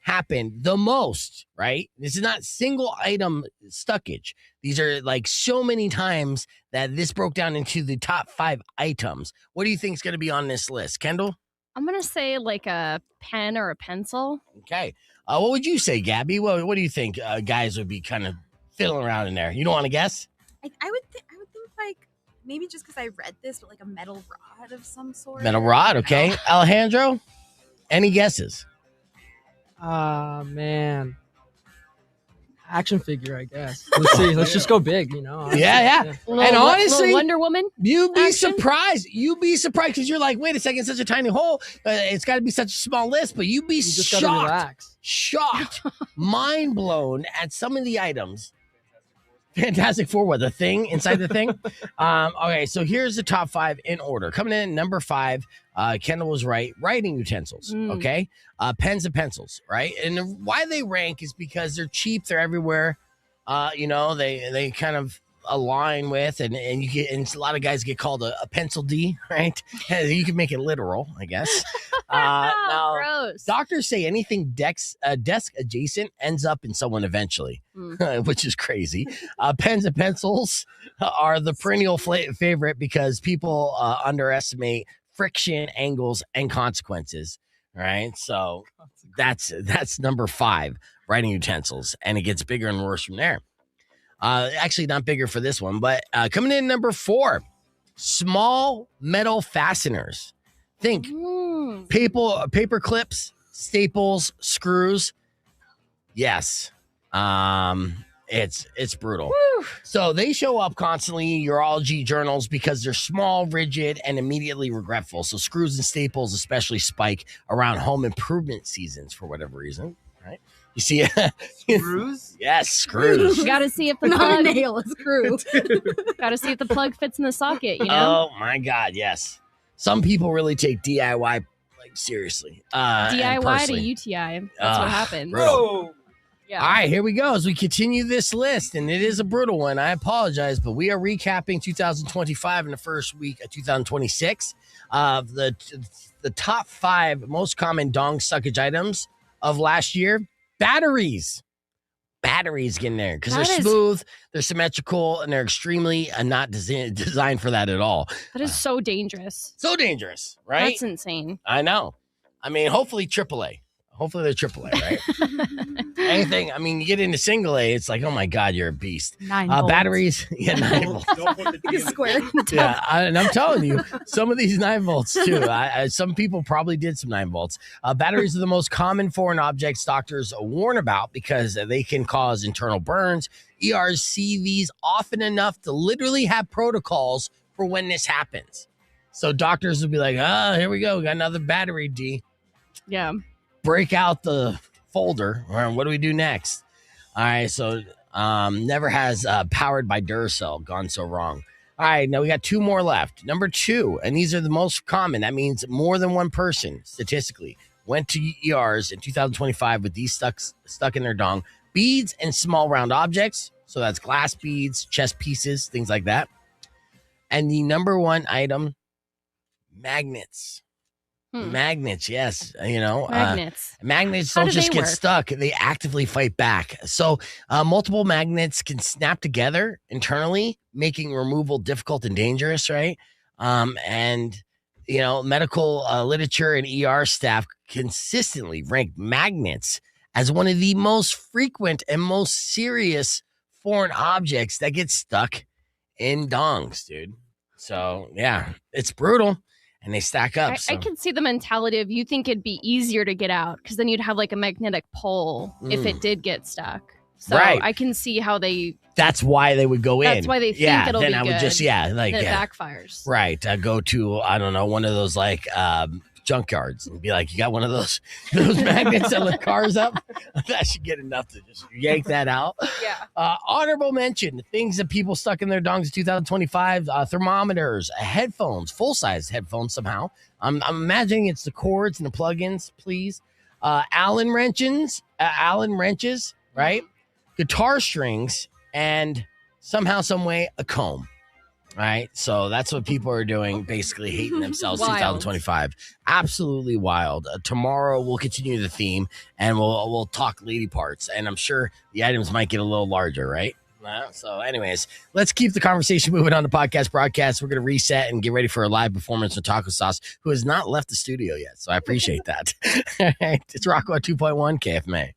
happened the most, right? This is not single item stuckage. These are so many times that this broke down into the top 5 items. What do you think is going to be on this list, Kendall? I'm going to say a pen or a pencil. Okay. What would you say, Gabby? What do you think guys would be kind of fiddling around in there? You don't want to guess? I would think maybe just because I read this, but a metal rod of some sort. Metal rod, okay. Alejandro, any guesses? Man. Action figure, I guess. Let's see. Let's just go big, honestly. Yeah. And honestly, little Wonder Woman. You'd be action? surprised. You'd be surprised because you're like, wait a second, such a tiny hole. It's got to be such a small list, but you'd be You just gotta relax. shocked, mind blown at some of the items. Fantastic Four, what, the thing inside the thing? Okay, so here's the top 5 in order. Coming in number 5, Kendall was right. Writing utensils, okay? Pens and pencils, right? And why they rank is because they're cheap. They're everywhere. They kind of align with, and you get, and a lot of guys get called a pencil D, right? You can make it literal, I guess. Now, Gross. doctors say anything desk adjacent ends up in someone eventually, which is crazy. Pens and pencils are the perennial favorite because people underestimate friction, angles, and consequences. Right, so that's number 5, writing utensils, and it gets bigger and worse from there. Actually, not bigger for this one, but coming in number 4, small metal fasteners. Think paper clips, staples, screws. Yes. It's brutal. Woo. So they show up constantly in urology journals because they're small, rigid, and immediately regretful. So screws and staples especially spike around home improvement seasons for whatever reason, right? You see Screws? Yes, screws. You got to see if the Not a plug. nail, a screw. Got to see if the plug fits in the socket. You know. Oh my God, yes. Some people really take DIY like seriously. and DIY to personally. UTI. That's what happens. Brutal. Yeah. All right, here we go as we continue this list, and it is a brutal one. I apologize, but we are recapping 2025 in the first week of 2026. The top 5 most common dong suckage items of last year: batteries. Batteries get in there because they're smooth, they're symmetrical, and they're extremely not designed for that at all. That is so dangerous. So dangerous, right? That's insane. I know. I mean, hopefully AAA. Hopefully they're AAA, right? Anything. I mean, you get into single A, it's like, oh my God, you're a beast. 9 volts. Batteries. Yeah, 9 volts. Square. Yeah, and I'm telling you, some of these 9 volts too. Some people probably did some 9 volts. Batteries are the most common foreign objects doctors warn about because they can cause internal burns. ERs see these often enough to literally have protocols for when this happens. So doctors will be like, here we go. We got another battery, D. Yeah. Break out the folder. What do we do next? All right, so never has powered by Duracell gone so wrong. All right, now we got 2 more left. Number 2, and these are the most common. That means more than one person statistically went to ERs in 2025 with these stuck in their dong. Beads and small round objects. So that's glass beads, chess pieces, things like that. And the number 1 item, magnets. Magnets, yes. Magnets don't just get stuck. They actively fight back. So multiple magnets can snap together internally, making removal difficult and dangerous, right? Medical literature and ER staff consistently rank magnets as one of the most frequent and most serious foreign objects that get stuck in dongs, dude. So, yeah, it's brutal. And they stack up. I can see the mentality of you think it'd be easier to get out because then you'd have like a magnetic pole if it did get stuck. So I can see how that's why they would go in. That's why they think it'll be good. Would just, then it backfires. Right. Go to, I don't know, one of those like junkyards and be like, you got one of those magnets that lift cars up? That should get enough to just yank that out. Yeah. Honorable mention, things that people stuck in their dongs in 2025, thermometers, headphones, full-size headphones somehow. I'm imagining it's the cords and the plugins, please. Allen wrenches, right? Guitar strings, and somehow, some way, a comb. Right. So that's what people are doing, basically hating themselves 2025. Absolutely wild. Tomorrow we'll continue the theme and we'll talk lady parts. And I'm sure the items might get a little larger, right? So anyways, let's keep the conversation moving on the podcast broadcast. We're going to reset and get ready for a live performance with Taco Sauce, who has not left the studio yet. So I appreciate that. It's Rocco at 2.1 KFMA.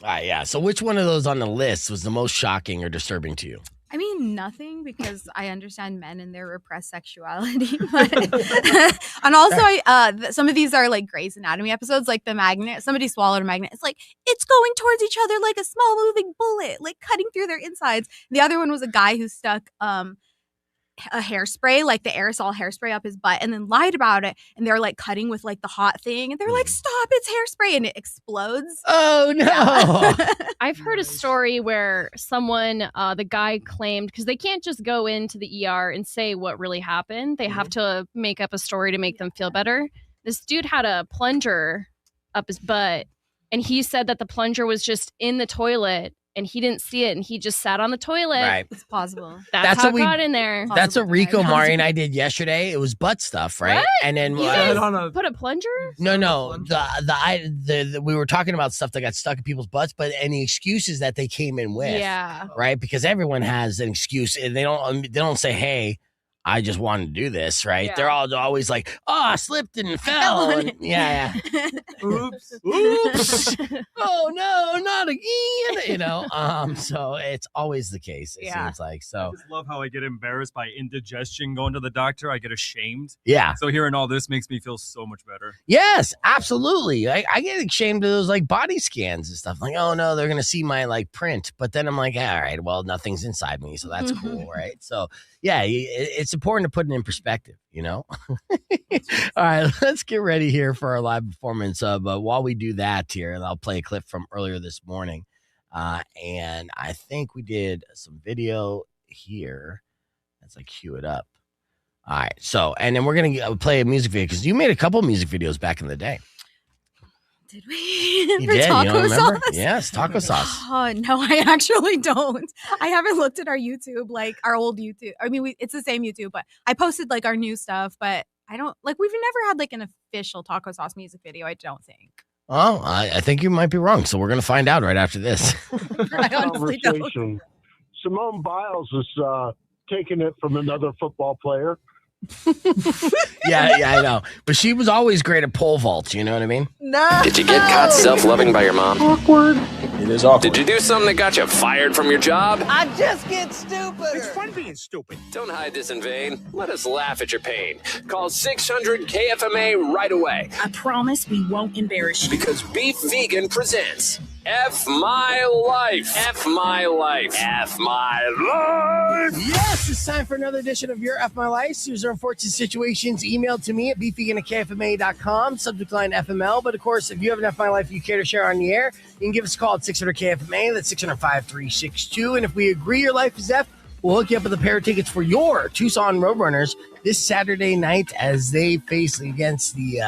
Yeah. So which one of those on the list was the most shocking or disturbing to you? I mean, nothing, because I understand men and their repressed sexuality. But and also, some of these are like Grey's Anatomy episodes, like the magnet. Somebody swallowed a magnet. It's like, it's going towards each other like a small moving bullet, like cutting through their insides. The other one was a guy who stuck a hairspray, like the aerosol hairspray, up his butt and then lied about it. And they're like cutting with like the hot thing. And they're like, stop, it's hairspray. And it explodes. Oh, no. Yeah. I've heard a story where someone, the guy claimed, because they can't just go into the ER and say what really happened. They have to make up a story to make them feel better. This dude had a plunger up his butt. And he said that the plunger was just in the toilet. And he didn't see it, and he just sat on the toilet. Right. It's possible. That's how it got in there. That's what Rico, Mari, and I did yesterday. It was butt stuff, right? What? And then You guys put a plunger? No. We were talking about stuff that got stuck in people's butts, but any excuses that they came in with, Yeah. right? Because everyone has an excuse, and they don't say, "Hey, I just wanted to do this," right? Yeah. They're always like, "Oh, I slipped and fell." And, yeah. Oops. Oh no, not again. So it's always the case, it seems like. So I just love how I get embarrassed by indigestion going to the doctor. I get ashamed. Yeah. So hearing all this makes me feel so much better. Yes, absolutely. I get ashamed of those like body scans and stuff. Like, oh no, they're gonna see my like print. But then I'm like, all right, well, nothing's inside me, so that's cool, right? So yeah, it's important to put it in perspective, All right, let's get ready here for our live performance. But while we do that here, I'll play a clip from earlier this morning. And I think we did some video here as I cue it up. All right. So, and then we're going to play a music video because you made a couple music videos back in the day. Did we? You For did. taco You don't remember? sauce? Yes, taco sauce. Oh, no, I actually don't. I haven't looked at our YouTube, like our old YouTube. I mean, it's the same YouTube, but I posted like our new stuff, but I don't like, we've never had like an official taco sauce music video, I don't think. Oh, I think you might be wrong. So we're going to find out right after this. I honestly don't. Conversation. Simone Biles is taking it from another football player. yeah, I know. But she was always great at pole vaults. You know what I mean? No. Did you get caught self-loving by your mom? Awkward. It is awkward. Did you do something that got you fired from your job? I just get stupid. It's fun being stupid. Don't hide this in vain. Let us laugh at your pain. Call 600-KFMA right away. I promise we won't embarrass you. Because Beef Vegan presents F My Life. F My Life. F My Life. Yes, it's time for another edition of Your F My Life. Here's our unfortunate situations emailed to me at beefvegan@kfma.com, subject line FML. But of course, if you have an F My Life you care to share on the air, you can give us a call at 600-KFMA. That's 600-5362. And if we agree your life is F, we'll hook you up with a pair of tickets for your Tucson Roadrunners this Saturday night as they face against the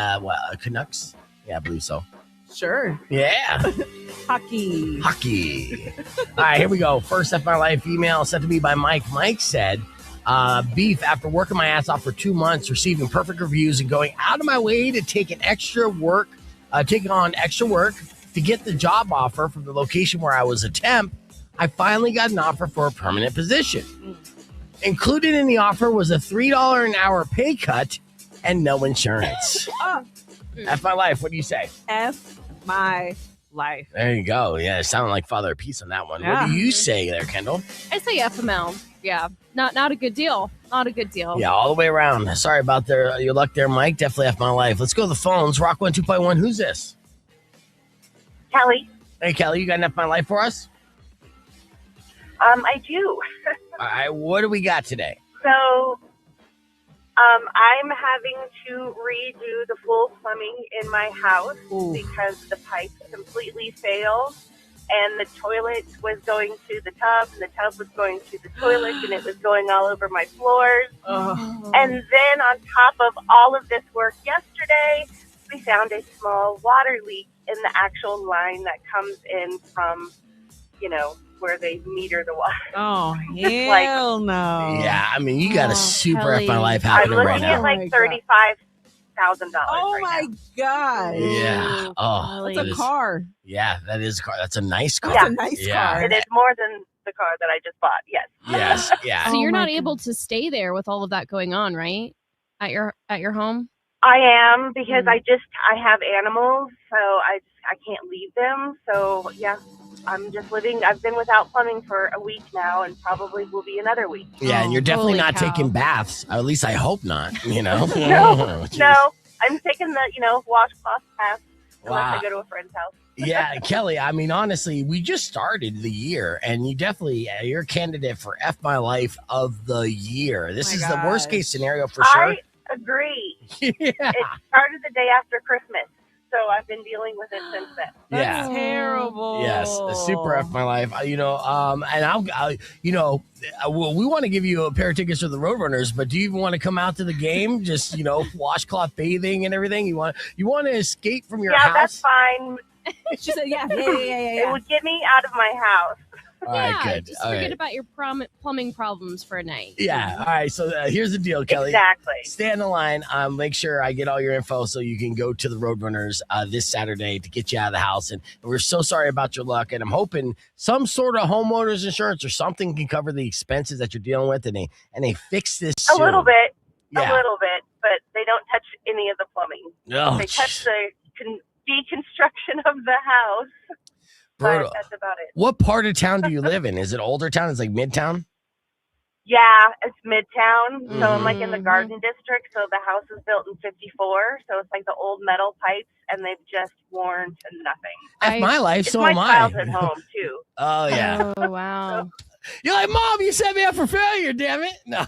Canucks. Yeah, I believe so. Sure. Yeah. Hockey. All right, here we go. First F My Life email sent to me by Mike. Mike said, Beef, after working my ass off for 2 months, receiving perfect reviews and going out of my way to take on extra work to get the job offer from the location where I was a temp, I finally got an offer for a permanent position. Included in the offer was a $3 an hour pay cut and no insurance. F My Life, what do you say? F my life. There you go. Yeah, it sounded like Father of Peace on that one. Yeah. What do you say there, Kendall? I say FML. Yeah, not a good deal. Not a good deal. Yeah, all the way around. Sorry about your luck there, Mike. Definitely F My Life. Let's go to the phones. Rock 1, 2.1. Who's this? Kelly. Hey, Kelly, you got an F My Life for us? I do. All right, what do we got today? So, I'm having to redo the full plumbing in my house because the pipes completely failed, and the toilet was going to the tub, and the tub was going to the toilet, and it was going all over my floors. And then on top of all of this work yesterday, we found a small water leak in the actual line that comes in from, where they meter the water. Oh, hell no. Yeah, I mean, you got a super Kelly. F My Life happening I'm right looking now. at like $35,000. Oh my God. Yeah. Oh, That's that a is- car. Yeah, that is a car. That's a nice car. Yeah. That's a nice Yeah. car. It is more than the car that I just bought. Yes. Yes, yeah. So you're Oh my not able to stay there with all of that going on, right? At your home? I am because I have animals, so I can't leave them. So yeah, I'm just living. I've been without plumbing for a week now, and probably will be another week. Yeah, and you're definitely Holy not cow. taking baths. At least I hope not, No, Jeez. no, I'm taking the washcloth bath unless Wow. I go to a friend's house. Yeah, Kelly, I mean, honestly, we just started the year, and you definitely, you're a candidate for F My Life of the year. This My is the worst gosh. case scenario for sure. I agree. Yeah. It started the day after Christmas, so I've been dealing with it since then. Yeah. That's terrible. Yes, a super F My Life. And we want to give you a pair of tickets for the Roadrunners, but do you even want to come out to the game? Just washcloth bathing and everything. You want to escape from your Yeah, house? that's fine. She said, yeah. It would get me out of my house. All right, Yeah, good. just All forget right. about your plumbing problems for a night. Yeah. All right. So here's the deal, Kelly. Exactly. Stay on the line. Make sure I get all your info so you can go to the Roadrunners this Saturday to get you out of the house. And we're so sorry about your luck. And I'm hoping some sort of homeowners insurance or something can cover the expenses that you're dealing with, and they fix this A soon. little bit, Yeah. a little bit, but they don't touch any of the plumbing. Oh, They touch the deconstruction of the house, brutal. but that's about it. What part of town do you live in? Is it older town? Is it like Midtown? Yeah, it's Midtown, so I'm like in the Garden District. So the house was built in '54, so it's like the old metal pipes, and they've just worn to nothing. F My Life, It's so my am I. childhood home too. Oh yeah. Oh wow. You're like, Mom, you set me up for failure, damn it. No.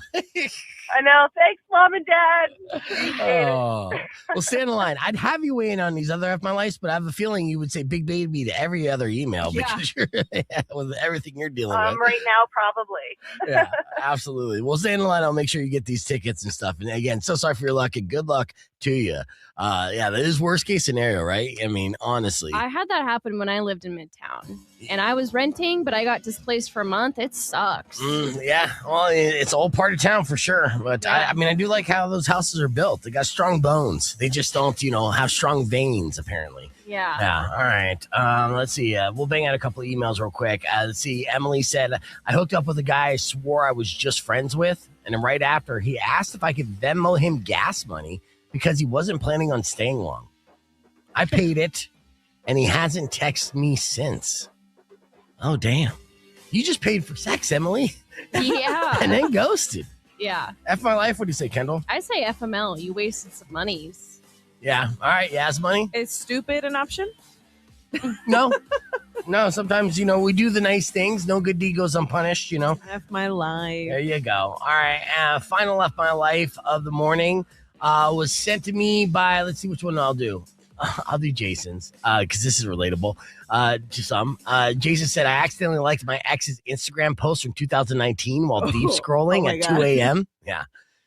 I know. Thanks, Mom and Dad. Appreciate Oh, well, stay on the line. I'd have you weigh in on these other F My Lives, but I have a feeling you would say Big Baby to every other email because you're with everything you're dealing it. with. Right now, probably. Yeah, absolutely. Well, stay in the line. I'll make sure you get these tickets and stuff. And again, so sorry for your luck and good luck to you. Yeah, that is worst case scenario, right? I mean, honestly. I had that happen when I lived in Midtown, and I was renting, but I got displaced for a month. It sucks. Yeah, well, it's all part of town for sure. But I mean, I do like how those houses are built. They got strong bones. They just don't, have strong veins, apparently. Yeah. Yeah. All right. Let's see. We'll bang out a couple of emails real quick. Let's see. Emily said, I hooked up with a guy I swore I was just friends with. And then right after, he asked if I could Venmo him gas money because he wasn't planning on staying long. I paid it, and he hasn't texted me since. Oh, damn. You just paid for sex, Emily. Yeah. And then ghosted. Yeah. F my life. What do you say, Kendall? I say FML. You wasted some monies. Yeah. All right. Yas Money. Is stupid an option? No. No. Sometimes, we do the nice things. No good deed goes unpunished, F my life. There you go. All right. Final F my life of the morning was sent to me by, let's see which one I'll do. I'll do Jason's because this is relatable to some. Jason said, I accidentally liked my ex's Instagram post from 2019 while deep scrolling at 2 a.m. Yeah.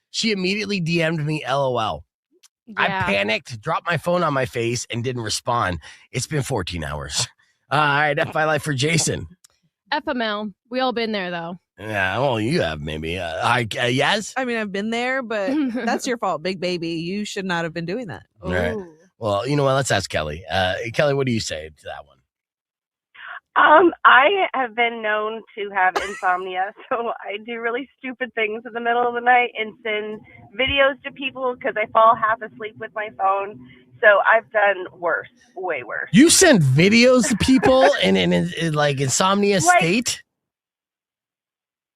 She immediately DM'd me LOL. Yeah. I panicked, dropped my phone on my face, and didn't respond. It's been 14 hours. All right. F my life for Jason. FML. We all been there, though. Yeah. Well, you have maybe. Yes? I mean, I've been there, but that's your fault, Big Baby. You should not have been doing that. All right. Well, you know what? Let's ask Kelly. Kelly, what do you say to that one? I have been known to have insomnia, so I do really stupid things in the middle of the night and send videos to people because I fall half asleep with my phone. So I've done worse, way worse. You send videos to people in like insomnia state?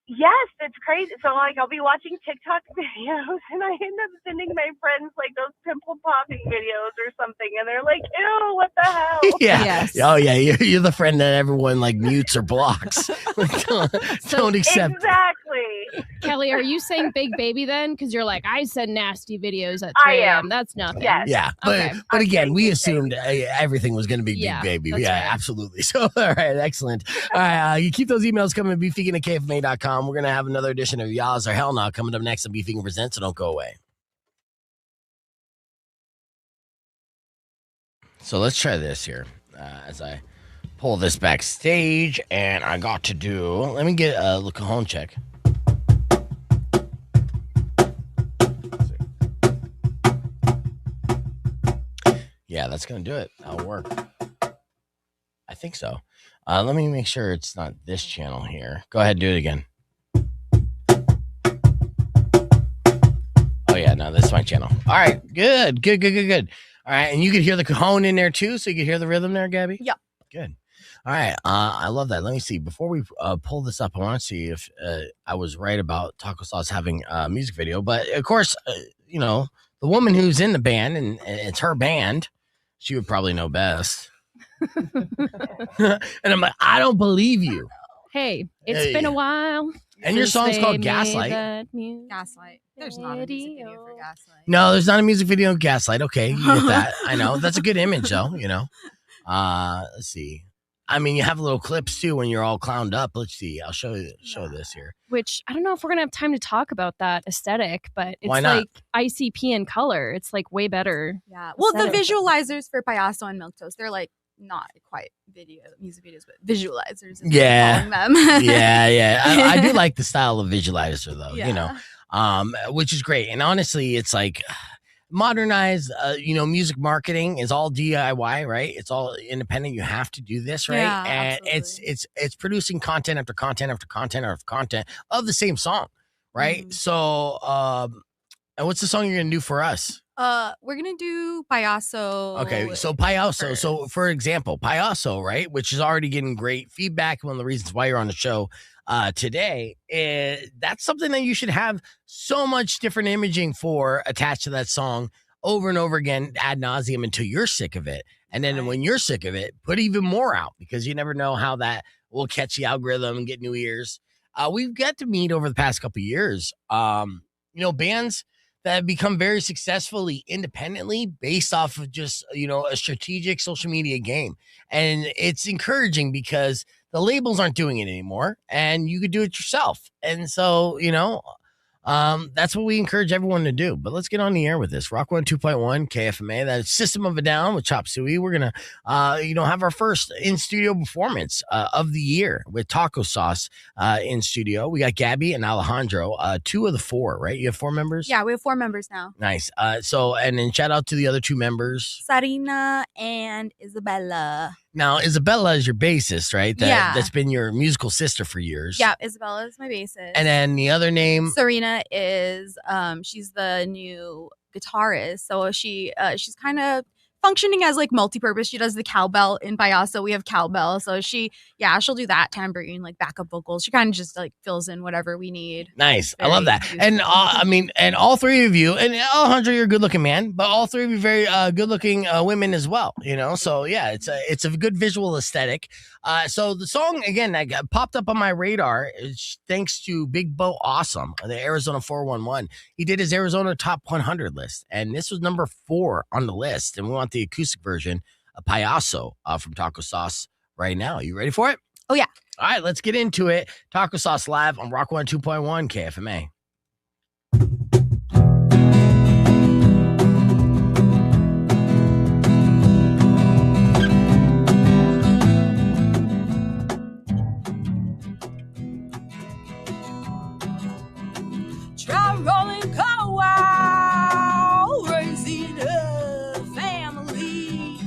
Yes, it's crazy. So I'll be watching TikTok videos and I end up sending my friends like those pimple popping videos or something, and they're like, "Ew, what the hell?" Yeah. Yes. Oh yeah. You're the friend that everyone like mutes or blocks. don't accept. Exactly. Kelly, are you saying Big Baby then? Because you're like, I send nasty videos at I 3 a.m. am. That's nothing. Yes. Yeah, but Okay. but again, we assumed everything was going to be Yeah, Big Baby. that's Yeah, right. absolutely. So, all right, excellent. All right, you keep those emails coming at beefvegan@kfma.com. We're going to have another edition of Yas or Hell Nah coming up next on Beef Vegan Presents, so don't go away. So let's try this here as I pull this backstage, and I got to do, let me get a cajon check. Yeah, that's going to do it. That'll work. I think so. Let me make sure it's not this channel here. Go ahead, do it again. Oh, yeah, no, this is my channel. All right, good. All right, and you could hear the cajon in there, too, so you could hear the rhythm there, Gabby? Yep. Good. All right, I love that. Let me see. Before we pull this up, I want to see if I was right about Taco Sauce having a music video. But, of course, the woman who's in the band, and it's her band, she would probably know best. And I'm like, I don't believe you. Hey, it's been a while. And your since song's they called made Gaslight. that music Gaslight. There's not a music video for Gaslight. No, there's not a music video of Gaslight. Okay, you get that. I know. That's a good image, though, Let's see. I mean, you have little clips, too, when you're all clowned up. Let's see. I'll show this here. Which I don't know if we're going to have time to talk about that aesthetic, but it's Why not? like ICP in color. It's like way better. Yeah. Well, the aesthetic. visualizers for Payaso and Milquetoast, they're like not quite music videos, but visualizers. Is Yeah. what I'm calling them. Yeah. I do like the style of visualizer, though, Yeah. which is great. And honestly, it's like modernized, music marketing is all DIY, right? It's all independent. You have to do this, right? Yeah, and it's producing content after content after content after content of the same song, right? Mm-hmm. So, and what's the song you're gonna do for us? We're gonna do Payaso. Okay, so Payaso. So, for example, Payaso, right, which is already getting great feedback. One of the reasons why you're on the show today, that's something that you should have so much different imaging for attached to that song over and over again ad nauseum until you're sick of it. And then when you're sick of it, put even more out because you never know how that will catch the algorithm and get new ears. We've got to meet over the past couple of years. bands that have become very successfully independently based off of just, a strategic social media game. And it's encouraging because the labels aren't doing it anymore and you could do it yourself. And so, that's what we encourage everyone to do. But let's get on the air with this. Rock 102.1 KFMA. That's System of a Down with Chop Suey. We're going to, have our first in-studio performance of the year with Taco Sauce in studio. We got Gabby and Alejandro, 2 of the 4, right? You have 4 members? Yeah, we have 4 members now. Nice. And then shout out to the other 2 members. Sarina and Isabella. Now, Isabella is your bassist, right? Yeah. That's been your musical sister for years. Yeah, Isabella is my bassist. And then the other name? Serena is, she's the new guitarist. So she's kind of functioning as like multi-purpose. She does the cowbell in Payaso. We have cowbell. So she'll do that, tambourine, like backup vocals. She kind of just like fills in whatever we need. Nice. I love that. And and all 3 of you, and Alejandro, you're a good looking man, but all 3 of you very good looking women as well, So yeah, it's a good visual aesthetic. So the song, again, that got popped up on my radar is thanks to Big Bo Awesome, the Arizona 411. He did his Arizona Top 100 list, and this was number 4 on the list. And we want the acoustic version of Payaso from Taco Sauce right now. You ready for it? Oh, yeah. All right, let's get into it. Taco Sauce live on Rock 102.1 KFMA. Try rolling coal while raising a family.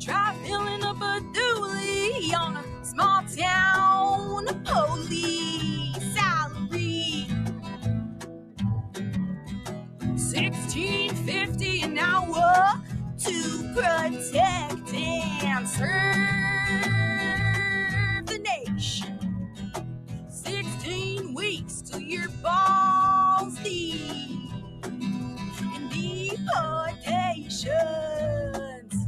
Try filling up a dually on a small town police salary. $16.50 an hour to protect and serve the nation. 16 weeks till your balls deep in deportations.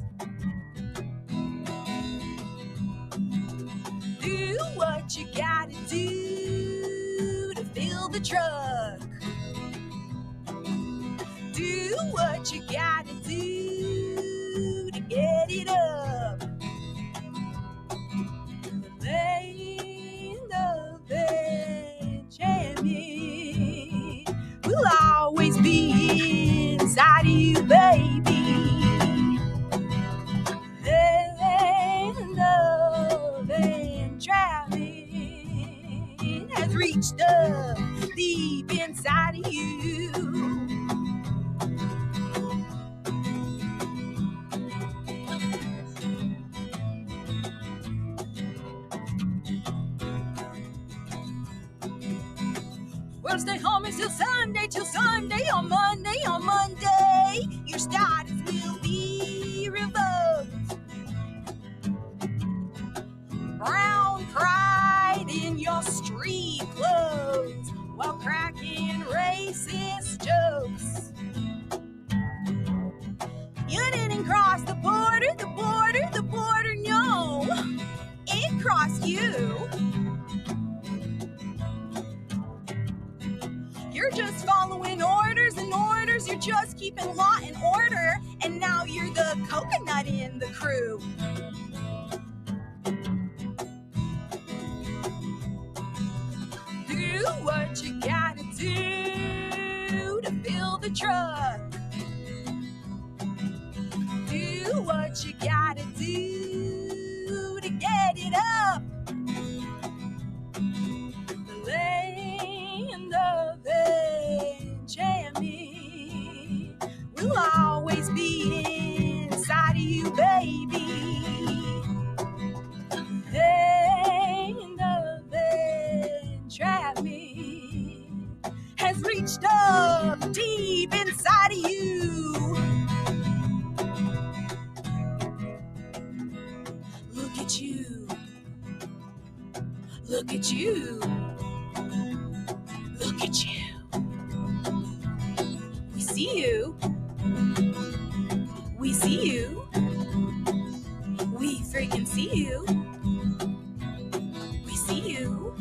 Do what you gotta do to fill the truck. Do what you gotta do to get it up. The land of Benjamin will always be inside of you, baby. Land of Benjamin has reached up deep inside of you. Well, stay home until Sunday, on Monday, your status will be revoked. Brown pride in your street clothes while cracking racist jokes. You didn't cross the border, no, it crossed you. You're just following orders and orders. You're just keeping law and order. And now you're the coconut in the crew. Do what you gotta do to fill the truck. Do what you gotta do to get it up. The land of Benjamin will always be inside of you, baby. Land of Benjamin has reached up deep inside of you. Look at you. Look at you. Look at you. We see you. We see you. We freaking see you. We see you.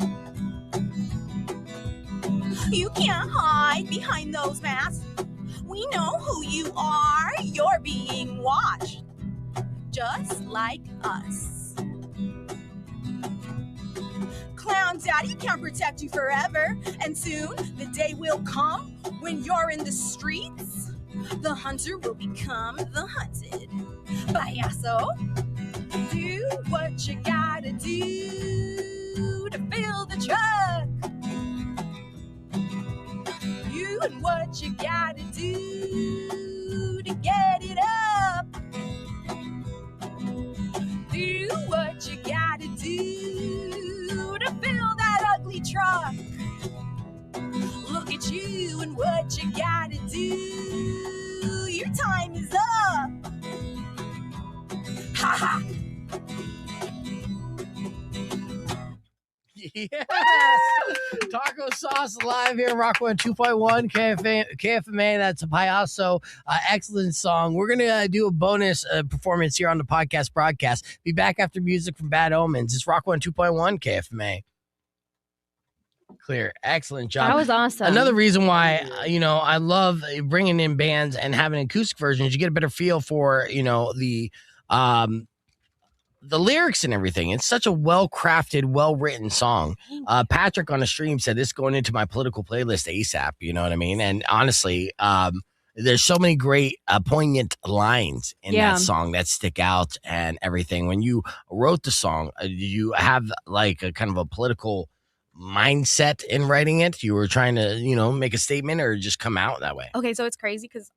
You can't hide behind those masks. We know who you are. You're being watched, just like us. Clown Daddy can't protect you forever, and soon the day will come when you're in the streets. The hunter will become the hunted. Payaso, do what you gotta do to fill the truck. You and what you gotta do to get it up. Do what you gotta do to fill that ugly truck. Look at you and what you gotta do. Your time is up. Ha ha. Yes. Taco Sauce live here, Rock 102.1 KFMA. That's a Payaso. Excellent song. We're going to do a bonus performance here on the podcast broadcast. Be back after music from Bad Omens. It's Rock 102.1 KFMA. Clear. Excellent job. That was awesome. Another reason why, I love bringing in bands and having acoustic versions. You get a better feel for, the lyrics and everything. It's such a well-crafted, well-written song. Patrick on the stream said this going into my political playlist ASAP. You know what I mean? And honestly, there's so many great, poignant lines in that song that stick out and everything. When you wrote the song, did you have like a kind of a political mindset in writing it? You were trying to, make a statement or just come out that way? Okay, so it's crazy because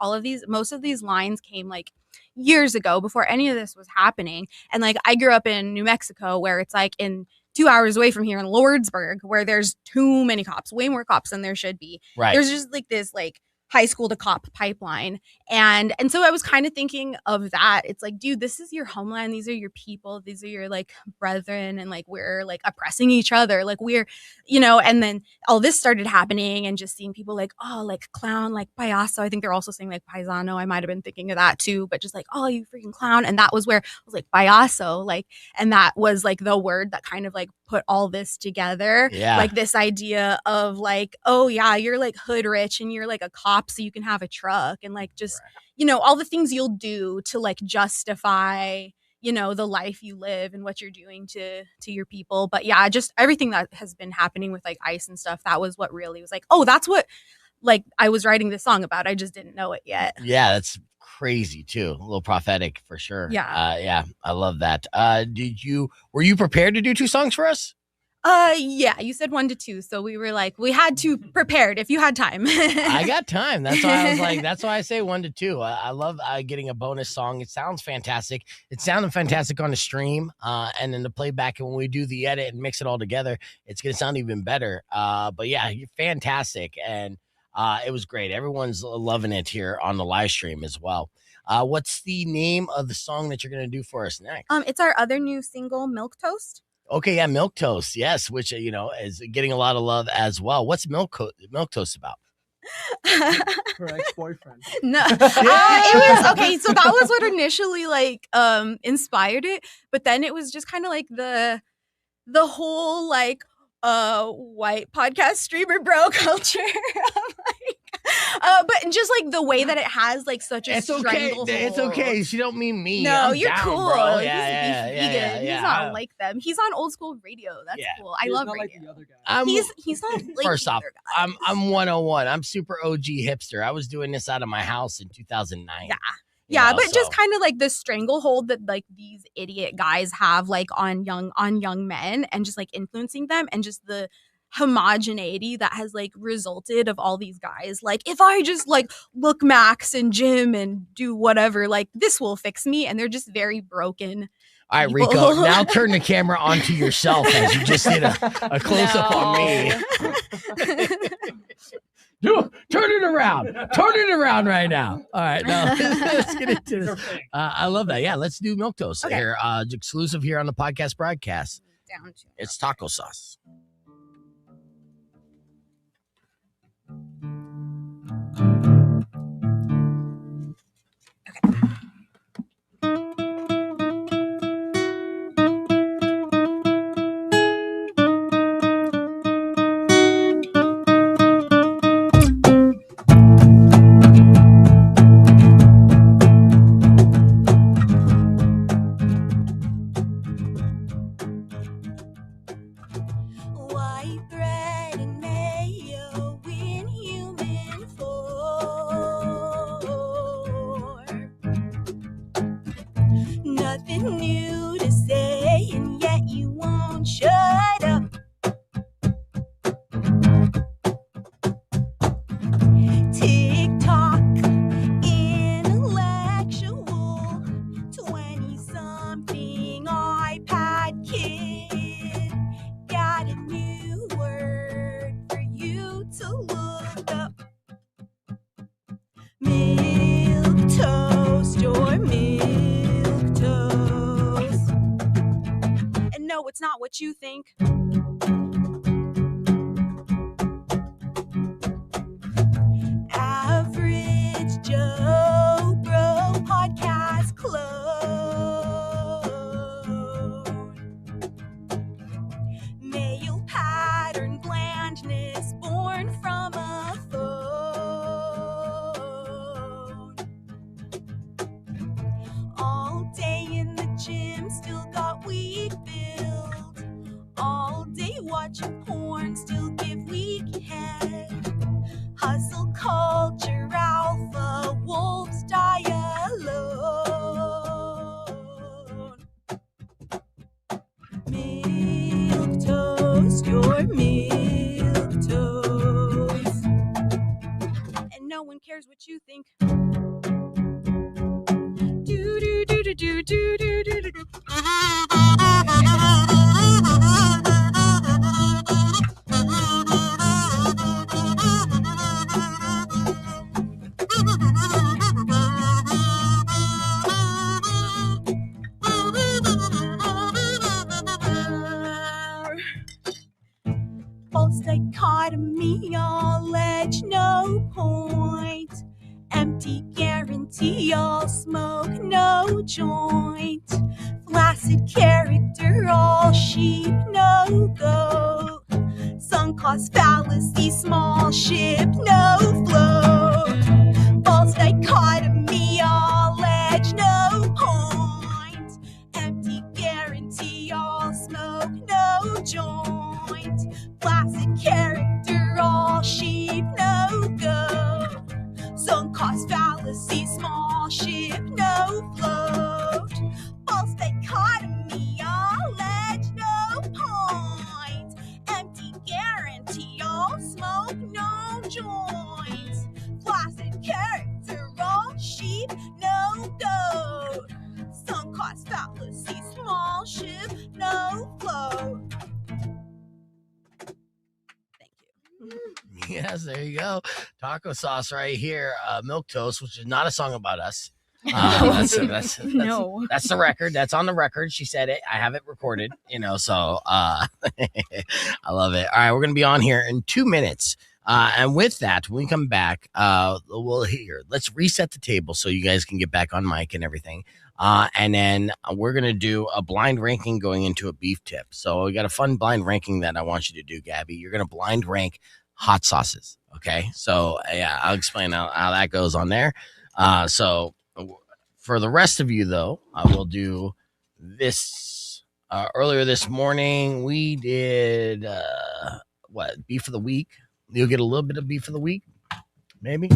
most of these lines came like years ago before any of this was happening. And like I grew up in New Mexico where it's like in 2 hours away from here in Lordsburg where there's too many cops, way more cops than there should be. Right. There's just like this like high school to cop pipeline. And so I was kind of thinking of that. It's like, dude, this is your homeland. These are your people. These are your like brethren. And like, we're like oppressing each other. Like we're, and then all this started happening and just seeing people like, oh, like clown, like payaso. I think they're also saying like paisano. I might've been thinking of that too, but just like, oh, you freaking clown. And that was where I was like payaso, like, and that was like the word that kind of like put all this together. Yeah. Like this idea of like, oh yeah, you're like hood rich and you're like a cop so you can have a truck and like just all the things you'll do to like justify the life you live and what you're doing to your people. But yeah, just everything that has been happening with like ICE and stuff, that was what really was like, oh, that's what like I was writing this song about. I just didn't know it yet. Yeah, that's crazy too. A little prophetic for sure. Yeah. I love that. Were you prepared to do 2 songs for us? Yeah, you said 1 to 2, so we were like, we had to prepared if you had time. I got time. That's why I was like, that's why I say 1 to 2. I love getting a bonus song. It sounds fantastic. It sounded fantastic on the stream, and then the playback. And when we do the edit and mix it all together, it's gonna sound even better. But yeah, you're fantastic, and it was great. Everyone's loving it here on the live stream as well. What's the name of the song that you're gonna do for us next? It's our other new single, Milk Toast. Okay, yeah, Milk Toast, yes, which is getting a lot of love as well. What's Milk Toast about? Her ex-boyfriend. No, it was okay. So that was what initially like inspired it, but then it was just kind of like the whole like white podcast streamer bro culture. But just like the way that it has like such a stranglehold. It's okay. She don't mean me. No, I'm you're down, cool. Bro. He's not like them. He's on old school radio. That's cool. I love radio. Like the other guy. He's not like first the off, other guy. I'm 101. I'm super OG hipster. I was doing this out of my house in 2009. Yeah, but just kind of like the stranglehold that like these idiot guys have like on young men and just like influencing them and just the homogeneity that has like resulted of all these guys. Like if I just like look Max and Jim and do whatever, like this will fix me. And they're just very broken. All right, Rico, now turn the camera onto yourself as you just did a close-up on me. Turn it around. Turn it around right now. All right, now let's get into this. I love that. Yeah, let's do Milk Toast here. Exclusive here on the podcast broadcast. It's Taco Sauce. it's not what you think. Average Joe Bro Podcast clone. Male pattern blandness born from a phone. All day in the gym, still got weak build. All day watching porn, still give weak head. Hustle culture, alpha wolves die alone. Milk toast, your milk toast. And no one cares what you think. Do do do do do do do do do. False dichotomy, all edge, no point. Empty guarantee, all smoke, no joint. Flaccid character, all sheep, no goat. Sunk cost fallacy, small ship, no float. False dichotomy, all edge, no point. Empty guarantee, all smoke, no joint. Flaccid character, all sheep, no goat. Sunk cost fallacy, small ship, no float. False dichotomy, all edge, no point. Empty guarantee, all smoke, no joint. Flaccid character, all sheep, no goat. Sunk cost fallacy, small ship, no float. Yes, there you go. Taco sauce right here. Milk toast, which is not a song about us. That's the record. That's on the record. She said it. I have it recorded, so I love it. All right, we're going to be on here in 2 minutes. And with that, when we come back, let's reset the table so you guys can get back on mic and everything. And then we're going to do a blind ranking going into a beef tip. So we got a fun blind ranking that I want you to do, Gabby. You're going to blind rank hot sauces. Okay. So yeah, I'll explain how that goes on there. So for the rest of you though, I will do this. Earlier this morning, we did, beef of the week. You'll get a little bit of beef of the week. Maybe.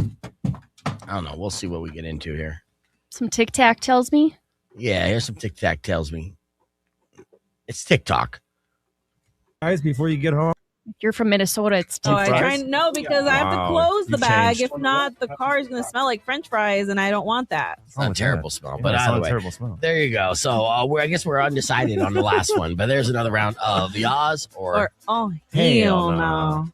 I don't know. We'll see what we get into here. Some Tic Tac tells me. Yeah, here's some Tic Tac tells me. It's TikTok. Guys, before you get home. If you're from Minnesota, it's Tic I try no because I have to close the You've bag. changed. If not, the car is going to smell like French fries, and I don't want that. It's not a terrible smell, but it's either not a way, terrible smell. there you go. So I guess we're undecided on the last one, but there's another round of Yas or oh hell no.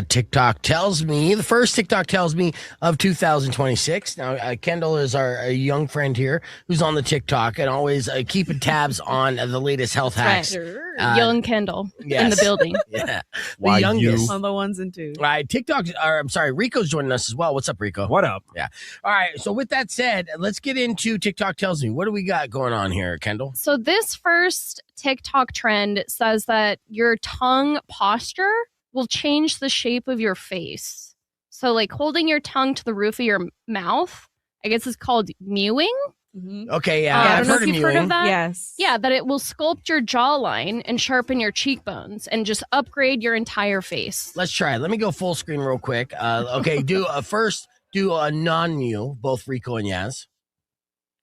TikTok tells me, the first TikTok tells me of 2026. Now, Kendall is our young friend here who's on the TikTok and always keeping tabs on the latest health hacks. Young Kendall in the building. Yeah. Why the youngest. On the 1s and 2s. All right, Rico's joining us as well. What's up, Rico? What up? Yeah. All right, so with that said, let's get into TikTok tells me. What do we got going on here, Kendall? So this first TikTok trend says that your tongue posture will change the shape of your face. So like holding your tongue to the roof of your mouth, I guess it's called mewing. Mm-hmm. Okay, yeah, I I've don't know heard if of you've heard mewing. of that. Yes. Yeah, that it will sculpt your jawline and sharpen your cheekbones and just upgrade your entire face. Let's try it. Let me go full screen real quick. Okay, do a non-mew, both Rico and Yas.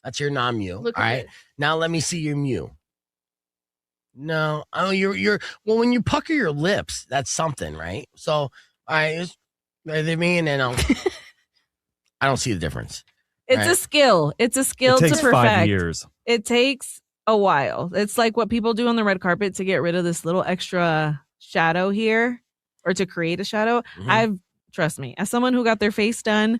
That's your non-mew. All Look at right. it. Now let me see your mew. No, you're when you pucker your lips, that's something, right? So, all right, they mean, and I don't see the difference. It's a skill. It's a skill It takes to perfect. 5 years. It takes a while. It's like what people do on the red carpet to get rid of this little extra shadow here or to create a shadow. Mhm. Trust me, as someone who got their face done,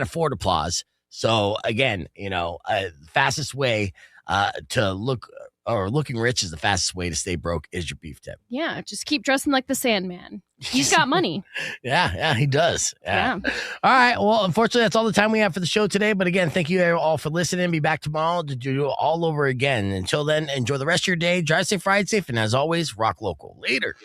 can't afford applause. So again, fastest way to looking rich is the fastest way to stay broke is your beef tip. Yeah, just keep dressing like the Sandman. He's got money. Yeah, he does. Yeah. All right. Well, unfortunately, that's all the time we have for the show today. But again, thank you all for listening. Be back tomorrow to do it all over again. Until then, enjoy the rest of your day. Drive safe, ride safe, and as always, rock local. Later.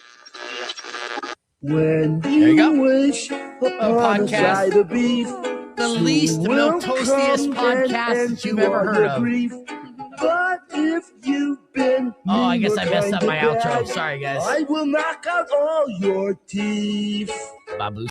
When There you go. wish upon a side of beef, the least milk toastiest podcast you've ever heard of. But if you've been I guess I messed up my outro. Sorry, guys. I will knock out all your teeth. Babu.